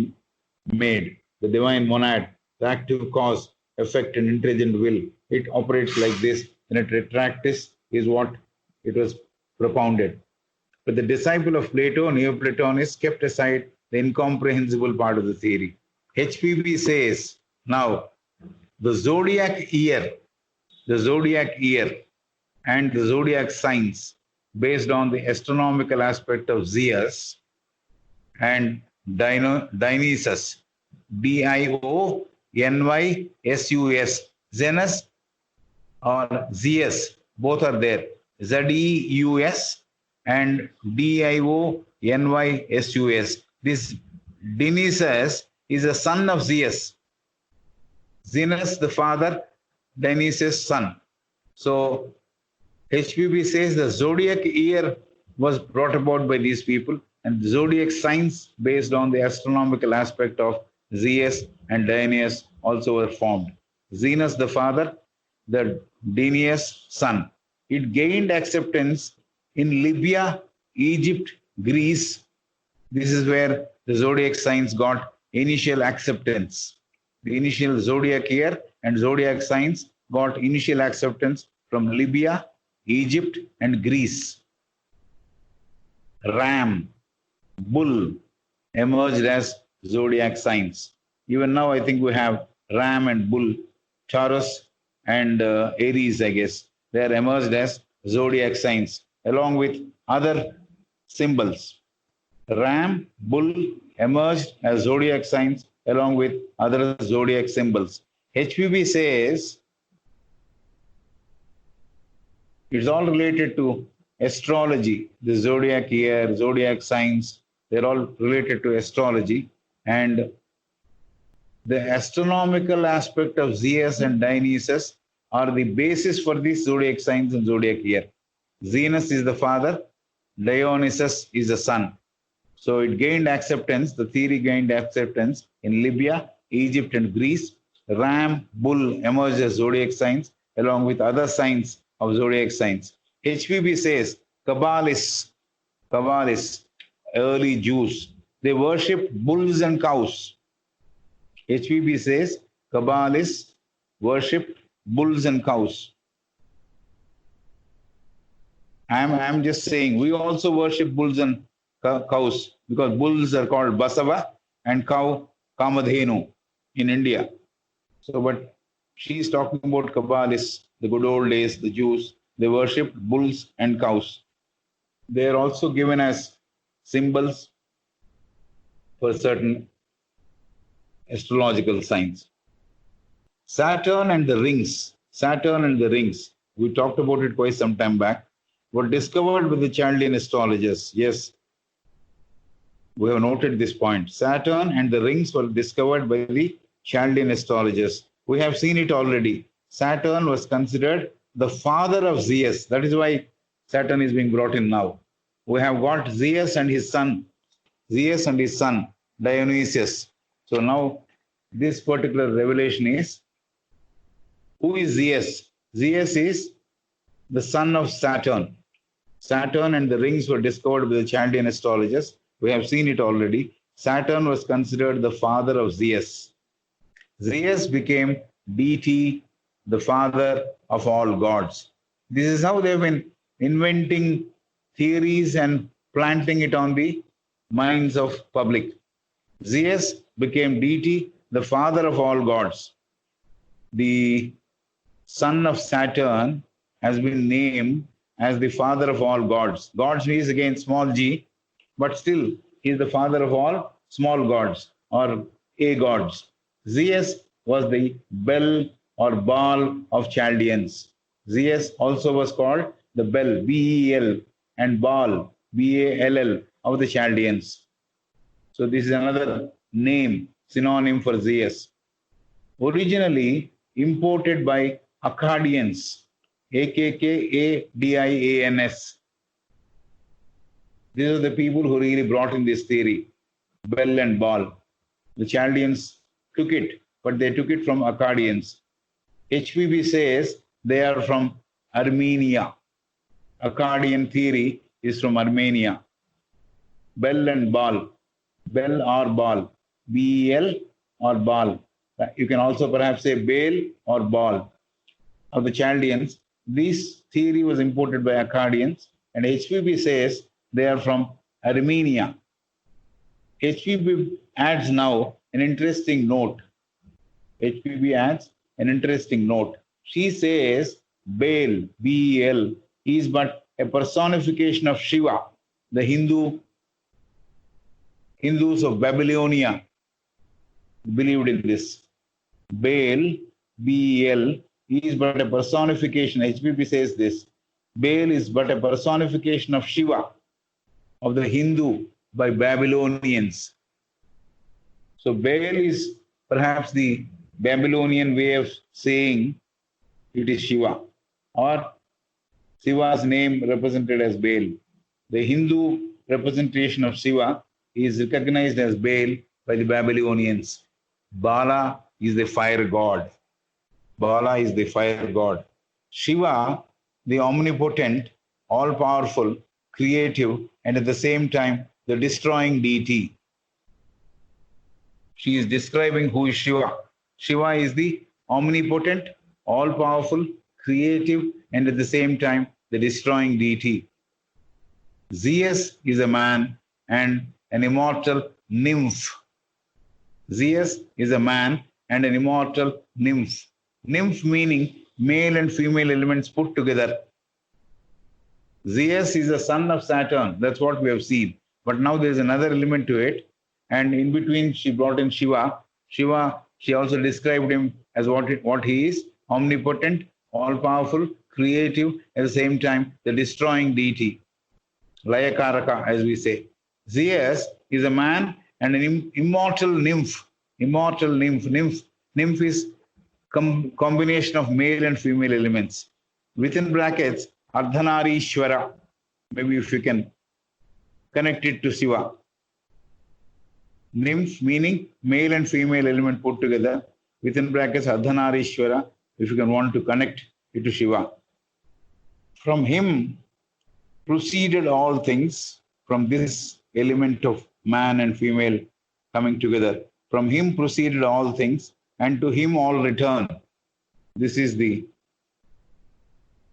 made. The divine monad, the active cause, effect, and intelligent will, it operates like this. And a tetractys is what it was propounded. But the disciple of Plato, Neoplatonists, kept aside the incomprehensible part of the theory. HPB says, now, the zodiac year and the zodiac signs based on the astronomical aspect of Zeus and Dionysus, Dionysus, Zenus or Zeus, both are there. Zeus and Dionysus. This Dionysus is a son of Zeus. Zenus, the father, Dionysus, son. So HPB says the zodiac year was brought about by these people, and the zodiac signs based on the astronomical aspect of Zeus and Dionysus also were formed. Zenus, the father, the Dionysus, son. It gained acceptance in Libya, Egypt, Greece. This is where the zodiac signs got initial acceptance. The initial zodiac year and zodiac signs got initial acceptance from Libya, Egypt, and Greece. Ram, bull emerged as zodiac signs. Even now, I think we have ram and bull, Taurus and Aries, I guess. They are emerged as zodiac signs along with other symbols. Ram, bull emerged as zodiac signs along with other zodiac symbols. HPB says it's all related to astrology, the zodiac year, zodiac signs, they're all related to astrology. And the astronomical aspect of Zeus and Dionysus are the basis for these zodiac signs and zodiac year. Zenus is the father, Dionysus is the son. So it gained acceptance, the theory gained acceptance in Libya, Egypt, and Greece. Ram, bull emerged as zodiac signs along with other signs of zodiac signs. HPB says Kabbalists, early Jews, they worshipped bulls and cows. HPB says Kabbalists worshipped bulls and cows. I'm just saying we also worship bulls and cows because bulls are called Basava and cow Kamadhenu in India. So, but she's talking about Kabbalists, the good old days, the Jews, they worshipped bulls and cows. They are also given as symbols for certain astrological signs. Saturn and the rings. Saturn and the rings. We talked about it quite some time back. Were discovered with the Chaldean astrologers. Yes, we have noted this point. Saturn and the rings were discovered by the Chaldean astrologers. We have seen it already. Saturn was considered the father of Zeus. That is why Saturn is being brought in now. We have got Zeus and his son Dionysius. So now this particular revelation is, who is Zeus? Zeus is the son of Saturn. Saturn and the rings were discovered by the Chaldean astrologers. We have seen it already. Saturn was considered the father of Zeus. Zeus became deity, the father of all gods. This is how they've been inventing theories and planting it on the minds of public. Zeus became deity, the father of all gods. The son of Saturn has been named as the father of all gods. Gods means again small g, but still he is the father of all small gods or a gods. Zeus was the Bel or Baal of Chaldeans. Zeus also was called the Bel, B-E-L, and Baal, B-A-L-L, of the Chaldeans. So this is another name, synonym for Zeus. Originally imported by Akkadians, A-K-K-A-D-I-A-N-S. These are the people who really brought in this theory, Bel and Baal. The Chaldeans took it, but they took it from Akkadians. HPB says they are from Armenia. Akkadian theory is from Armenia. Bel and Baal, Bel or Baal, B-E-L or Baal. You can also perhaps say Baal or Baal of the Chaldeans. This theory was imported by Akkadians, and HPB says they are from Armenia. HPB adds now an interesting note. HPB adds an interesting note. She says Baal, B-E-L, is but a personification of Shiva. The Hindus of Babylonia believed in this. Baal, B-E-L, is but a personification. HPB says this. Baal is but a personification of Shiva, of the Hindu by Babylonians. So Baal is perhaps the Babylonian way of saying it is Shiva, or Shiva's name represented as Baal. The Hindu representation of Shiva is recognized as Baal by the Babylonians. Bala is the fire god. Bala is the fire god. Shiva, the omnipotent, all-powerful, creative, and at the same time, the destroying deity. She is describing who is Shiva. Shiva is the omnipotent, all-powerful, creative, and at the same time, the destroying deity. Zeus is a man and an immortal nymph. Zeus is a man and an immortal nymph. Nymph meaning male and female elements put together. Zeus is the son of Saturn. That's what we have seen. But now there is another element to it. And in between, she brought in Shiva. Shiva, she also described him as what he is: omnipotent, all-powerful, creative, at the same time, the destroying deity. Layakaraka, as we say. Zeus is a man and an immortal nymph. Immortal nymph. Nymph is combination of male and female elements. Within brackets, Ardhanarishwara. Maybe if you can connect it to Shiva. Nymph meaning male and female element put together. Within brackets, Ardhanarishwara, if you can want to connect it to Shiva. From him proceeded all things, from this element of man and female coming together. From him proceeded all things, and to him all return. This is the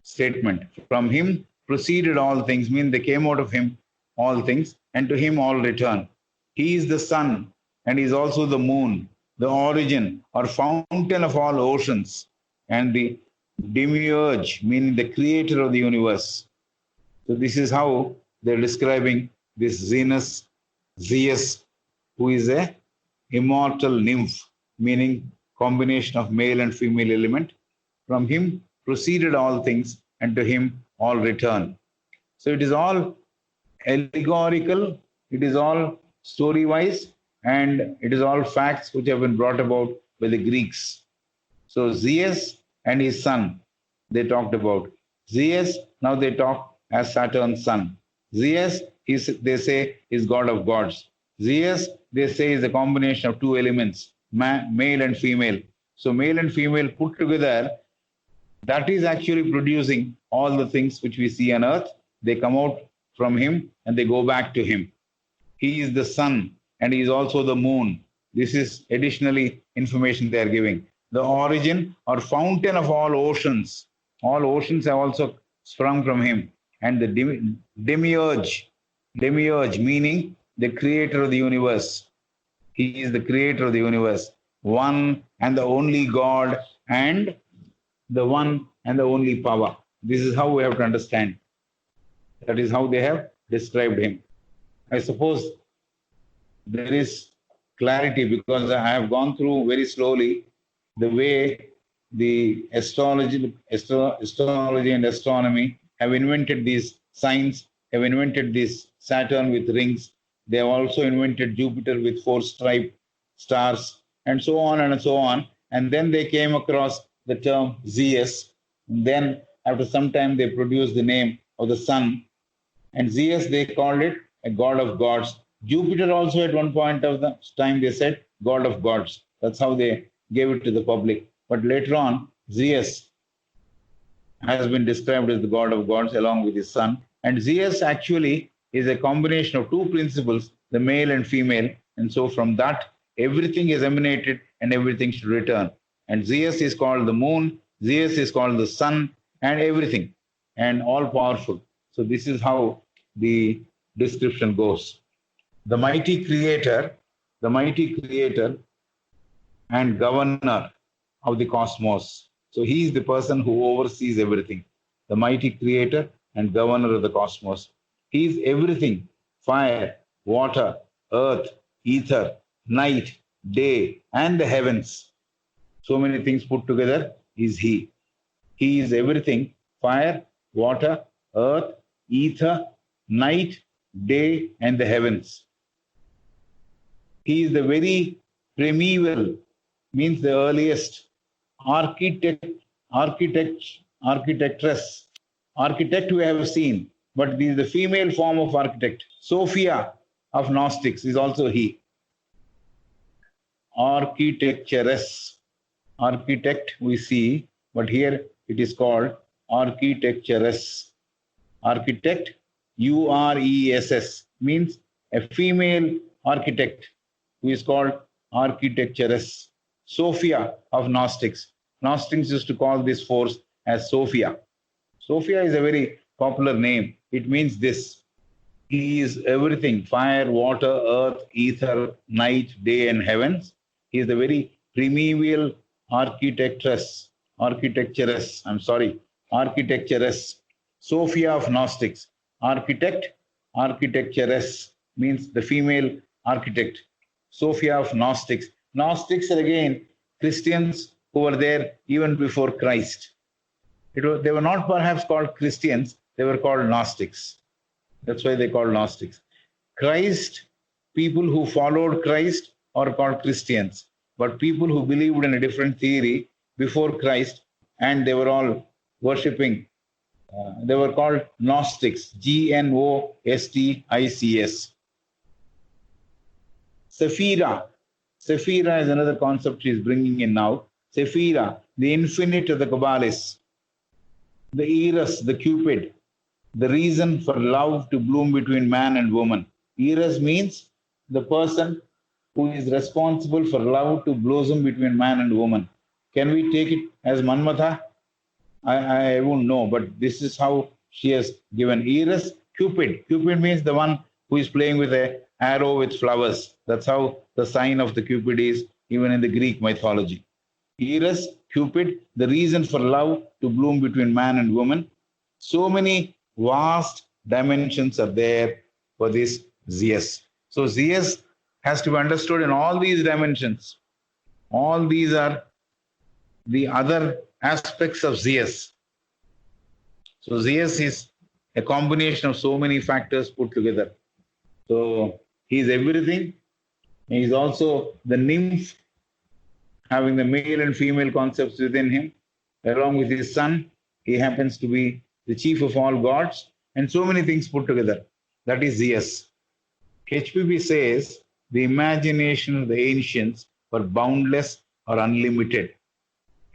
statement. From him proceeded all things, mean they came out of him all things, and to him all return. He is the sun, and he is also the moon, the origin or fountain of all oceans, and the demiurge, meaning the creator of the universe. So this is how they're describing this Zeus, who is a immortal nymph, meaning combination of male and female element. From him proceeded all things, and to him all return. So it is all allegorical, it is all story wise, and it is all facts which have been brought about by the Greeks. So Zeus and his son, they talked about. Zeus, now they talk as Saturn's son. Zeus, they say, is god of gods. Zeus, they say, is a combination of two elements, male and female. So male and female put together, that is actually producing all the things which we see on earth. They come out from him and they go back to him. He is the sun and he is also the moon. This is additionally information they are giving. The origin or fountain of all oceans have also sprung from him. And the demiurge meaning the creator of the universe. He is the creator of the universe, one and the only God and the one and the only power. This is how we have to understand. That is how they have described him. I suppose there is clarity because I have gone through very slowly the way the astrology and astronomy have invented these signs, have invented this Saturn with rings. They have also invented Jupiter with 4 striped stars, and so on and so on. And then they came across the term Zeus. And then after some time, they produced the name of the sun. And Zeus, they called it a god of gods. Jupiter also at one point of the time, they said god of gods. That's how they gave it to the public. But later on, Zeus has been described as the god of gods along with his son. And Zeus actually is a combination of two principles, the male and female. And so from that, everything is emanated and everything should return. And Zeus is called the moon, Zeus is called the sun, and everything, and all powerful. So this is how the description goes. The mighty creator and governor of the cosmos. So he is the person who oversees everything. The mighty creator and governor of the cosmos. He is everything: fire, water, earth, ether, night, day, and the heavens. So many things put together is he. He is everything: fire, water, earth, ether, night, day, and the heavens. He is the very primeval, means the earliest architect we have seen, but this is the female form of architect. Sophia of Gnostics is also he. Architecturess, architect we see, but here it is called architecturess. Architect, URESS, means a female architect who is called architecturess. Sophia of Gnostics. Gnostics used to call this force as Sophia. Sophia is a very popular name. It means this: he is everything: fire, water, earth, ether, night, day, and heavens. He is the very primeval architecturess. Sophia of Gnostics. Architect, architecturess means the female architect. Sophia of Gnostics. Gnostics are again Christians who were there even before Christ. They were not perhaps called Christians, they were called Gnostics. That's why they called Gnostics. Christ, people who followed Christ are called Christians. But people who believed in a different theory before Christ and they were all worshipping, they were called Gnostics. Gnostics. Sephira. Sephira is another concept she is bringing in now. Sephira, the infinite of the Kabbalists. The Eros, the Cupid, the reason for love to bloom between man and woman. Eros means the person who is responsible for love to blossom between man and woman. Can we take it as Manmatha? I won't know, but this is how she has given. Eros, Cupid. Cupid means the one who is playing with an arrow with flowers. That's how the sign of the Cupid is, even in the Greek mythology. Eros, Cupid, the reason for love to bloom between man and woman. So many vast dimensions are there for this Zeus. So Zeus has to be understood in all these dimensions. All these are the other aspects of Zeus. So Zeus is a combination of so many factors put together. So he is everything. He is also the nymph, having the male and female concepts within him. Along with his son, he happens to be the chief of all gods, and so many things put together. That is Zeus. HPP says the imagination of the ancients were boundless or unlimited.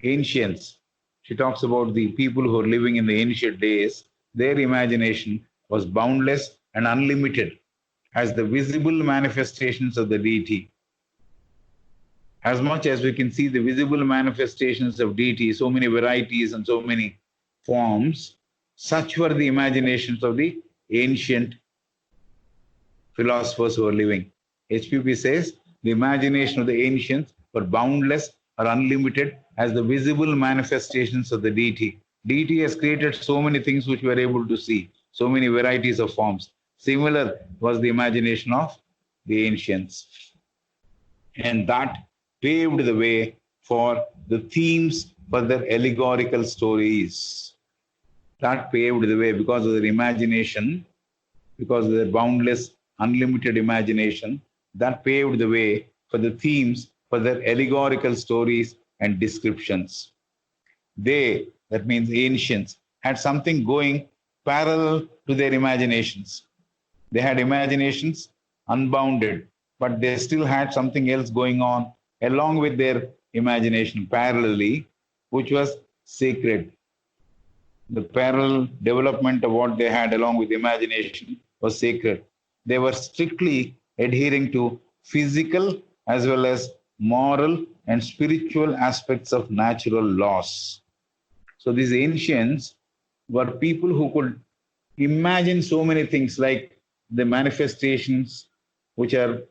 Ancients, she talks about the people who are living in the ancient days, their imagination was boundless and unlimited as the visible manifestations of the deity. As much as we can see the visible manifestations of deity, so many varieties and so many forms, such were the imaginations of the ancient philosophers who are living. HPP says the imagination of the ancients were boundless or unlimited as the visible manifestations of the deity. Deity has created so many things which we are able to see, so many varieties of forms. Similar was the imagination of the ancients. And that paved the way for the themes for their allegorical stories. That paved the way because of their imagination, because of their boundless, unlimited imagination, that paved the way for the themes for their allegorical stories and descriptions. They, that means ancients, had something going parallel to their imaginations. They had imaginations unbounded, but they still had something else going on along with their imagination parallelly, which was sacred. The parallel development of what they had along with imagination was sacred. They were strictly adhering to physical as well as moral and spiritual aspects of natural laws. So these ancients were people who could imagine so many things like the manifestations which are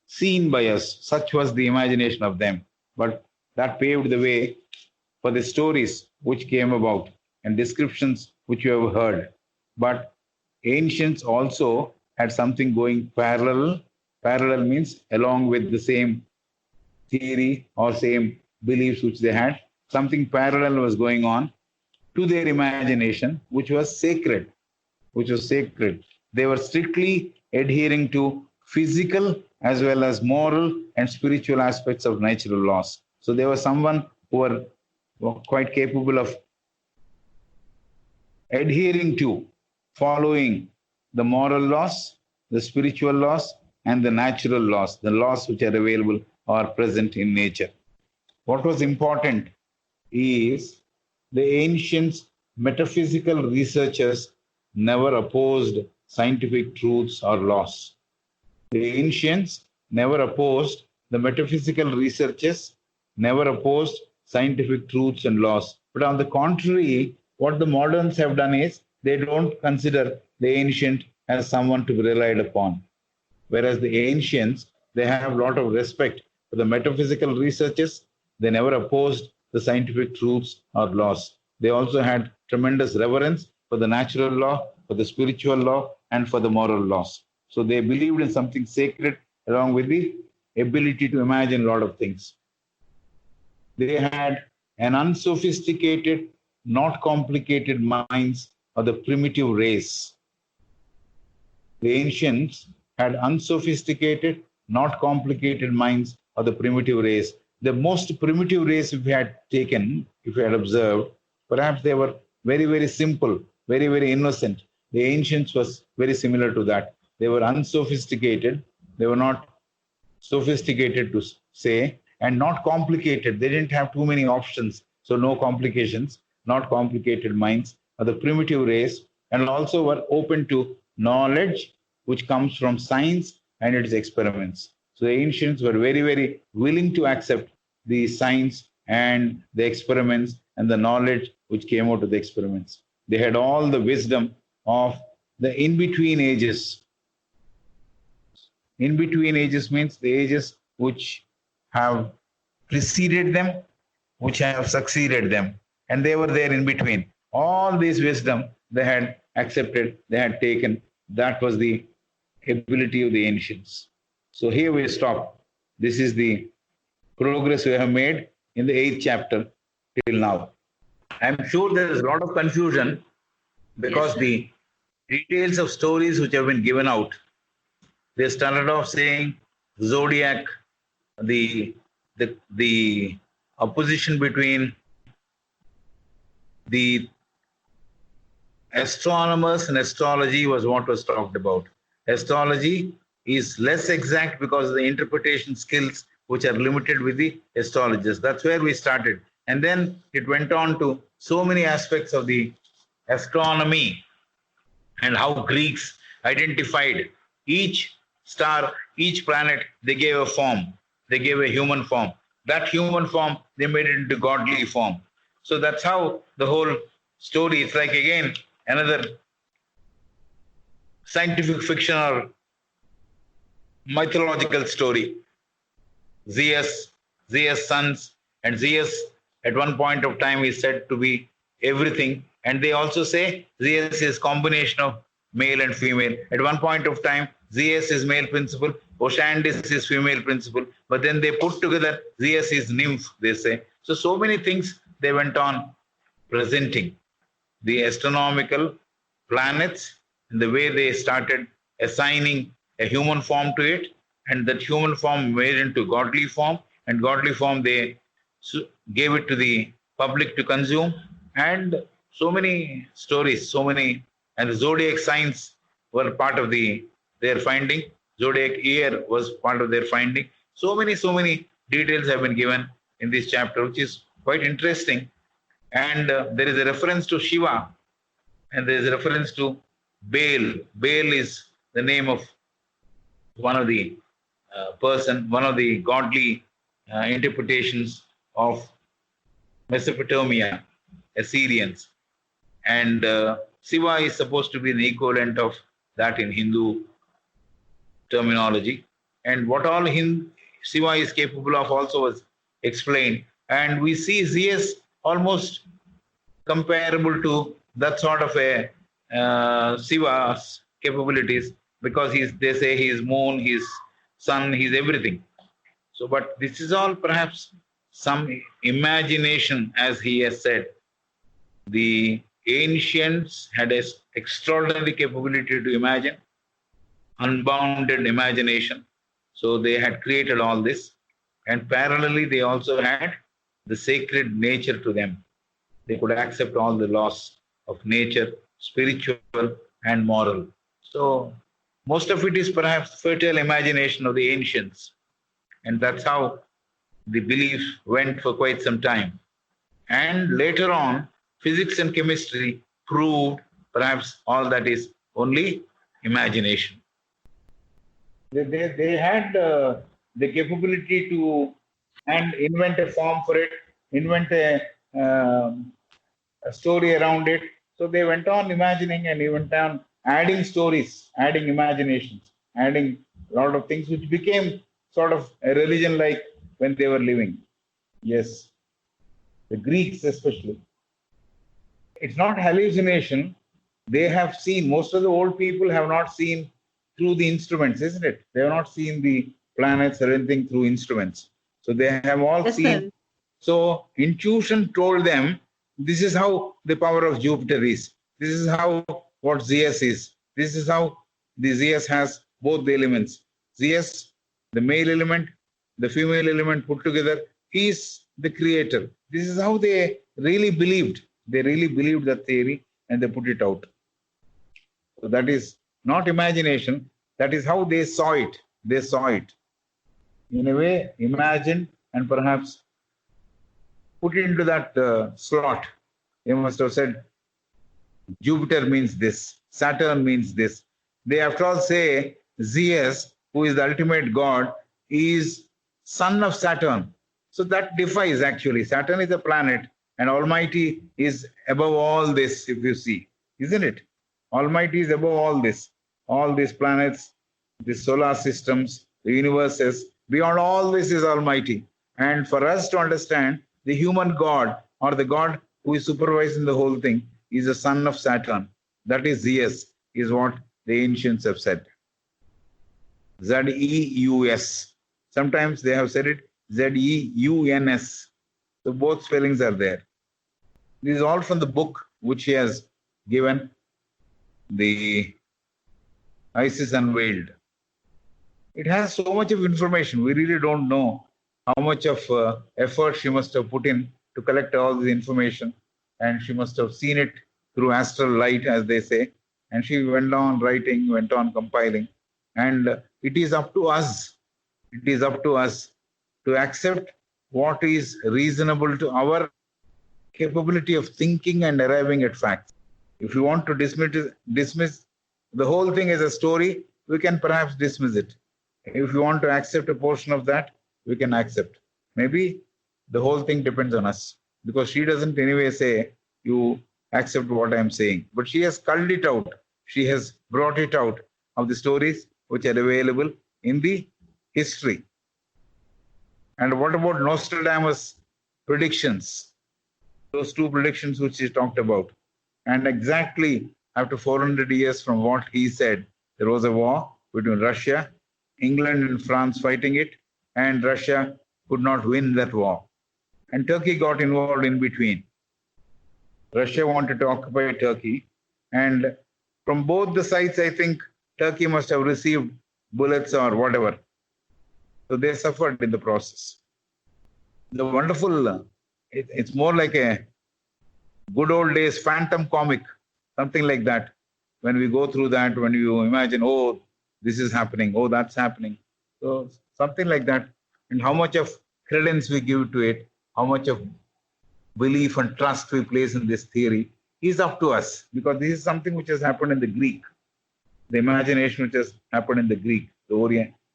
seen by us. Such was the imagination of them. But that paved the way for the stories which came about and descriptions which you have heard. But ancients also had something going parallel. Parallel means along with the same theory or same beliefs which they had. Something parallel was going on to their imagination, which was sacred. They were strictly adhering to physical as well as moral and spiritual aspects of natural laws. So they were someone who were quite capable of adhering to, following the moral laws, the spiritual laws, and the natural laws, the laws which are available or present in nature. What was important is the ancients, metaphysical researchers never opposed scientific truths or laws. The ancients never opposed, the metaphysical researchers never opposed scientific truths and laws. But on the contrary, what the moderns have done is they don't consider the ancient as someone to be relied upon. Whereas the ancients, they have a lot of respect for the metaphysical researchers. They never opposed the scientific truths or laws. They also had tremendous reverence for the natural law, for the spiritual law, and for the moral laws. So they believed in something sacred along with the ability to imagine a lot of things. They had an unsophisticated, not complicated minds of the primitive race. The ancients had unsophisticated, not complicated minds of the primitive race. The most primitive race, if we had taken, if we had observed, perhaps they were very, very simple, very, very innocent. The ancients was very similar to that. They were unsophisticated. They were not sophisticated to say, and not complicated. They didn't have too many options. So no complications, not complicated minds of the primitive race, and also were open to knowledge which comes from science and its experiments. So the ancients were very, very willing to accept the science and the experiments and the knowledge which came out of the experiments. They had all the wisdom of the in-between ages. In-between ages means the ages which have preceded them, which have succeeded them, and they were there in between. All this wisdom they had accepted, they had taken. That was the ability of the ancients. So here we stop. This is the progress we have made in the 8th chapter till now. I'm sure there is a lot of confusion because the details of stories which have been given out, they started off saying zodiac, the opposition between the astronomers and astrology was what was talked about. Astrology is less exact because of the interpretation skills which are limited with the astrologers. That's where we started. And then it went on to so many aspects of the astronomy and how Greeks identified each star, each planet, they gave a form. They gave a human form. That human form, they made it into godly form. So that's how the whole story, it's like again, another scientific fiction or mythological story. Zeus, sons, and Zeus at one point of time is said to be everything. And they also say Zeus is combination of male and female. At one point of time, Zeus is male principle, Oceanus is female principle, but then they put together Zeus is nymph, they say. So many things they went on presenting. The astronomical planets and the way they started assigning a human form to it, and that human form made into godly form, and godly form they gave it to the public to consume, and so many stories, and the zodiac signs were part of their finding. Zodiac year was part of their finding. So many details have been given in this chapter, which is quite interesting. And there is a reference to Shiva, and there is a reference to Baal. Baal is the name of one of the one of the godly interpretations of Mesopotamia, Assyrians. And Shiva is supposed to be the equivalent of that in Hindu terminology. And what all Shiva is capable of also was explained. And we see Zeus almost comparable to that sort of a Shiva's capabilities, because they say he is moon, he is sun, he is everything. So, but this is all perhaps some imagination, as he has said. The ancients had an extraordinary capability to imagine, unbounded imagination. So they had created all this, and parallelly they also had the sacred nature to them. They could accept all the laws of nature, spiritual and moral. So most of it is perhaps fertile imagination of the ancients. And that's how the belief went for quite some time. And later on, physics and chemistry proved perhaps all that is only imagination. They had the capability to invent a form for it, invent a story around it. So they went on imagining and went on adding stories, adding imaginations, adding a lot of things, which became sort of a religion like when they were living. Yes, the Greeks especially. It's not hallucination. They have seen, most of the old people have not seen through the instruments, isn't it? They have not seen the planets or anything through instruments. So they have all seen. So intuition told them, this is how the power of Jupiter is. This is how what Zeus is. This is how the Zeus has both the elements. Zeus, the male element, the female element put together, he is the creator. This is how they really believed. They really believed that theory and they put it out. So that is not imagination. That is how they saw it. They saw it. In a way, imagined and perhaps put it into that slot. They must have said, Jupiter means this, Saturn means this. They after all say Zeus, who is the ultimate god, is son of Saturn. So that defies actually. Saturn is a planet and Almighty is above all this, if you see, isn't it? Almighty is above all these planets, the solar systems, the universes. Beyond all this is Almighty. And for us to understand, the human God or the God who is supervising the whole thing is the son of Saturn. That is Zeus, is what the ancients have said. Zeus. Sometimes they have said it Zeuns. So both spellings are there. This is all from the book which he has given, the Isis Unveiled. It has so much of information. We really don't know how much of effort she must have put in to collect all this information. And she must have seen it through astral light, as they say. And she went on writing, went on compiling. And it is up to us. It is up to us to accept what is reasonable to our capability of thinking and arriving at facts. If you want to dismiss the whole thing as a story, we can perhaps dismiss it. If you want to accept a portion of that, we can accept. Maybe the whole thing depends on us, because she doesn't anyway say you accept what I'm saying. But she has culled it out. She has brought it out of the stories which are available in the history. And what about Nostradamus' predictions? Those two predictions which he talked about. And exactly after 400 years from what he said, there was a war between Russia, England and France fighting it, and Russia could not win that war. And Turkey got involved in between. Russia wanted to occupy Turkey, and from both the sides, I think Turkey must have received bullets or whatever. So they suffered in the process. The wonderful, it's more like a good old days phantom comic, something like that. When we go through that, when you imagine, oh, this is happening, oh, that's happening. So something like that. And how much of credence we give to it, how much of belief and trust we place in this theory is up to us, because this is something which has happened in the Greek. The imagination which has happened in the Greek, the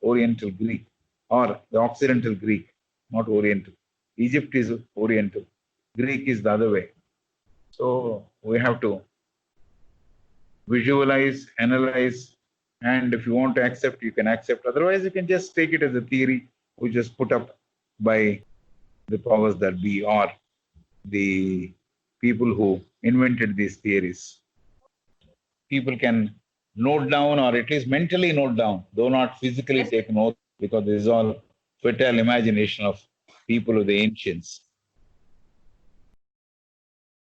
Oriental Greek, or the Occidental Greek, not Oriental. Egypt is Oriental. Greek is the other way. So we have to visualize, analyze, and if you want to accept, you can accept. Otherwise, you can just take it as a theory which is put up by the powers that be, or the people who invented these theories. People can note down, or at least mentally note down, though not physically take note, because this is all fertile imagination of people of the ancients.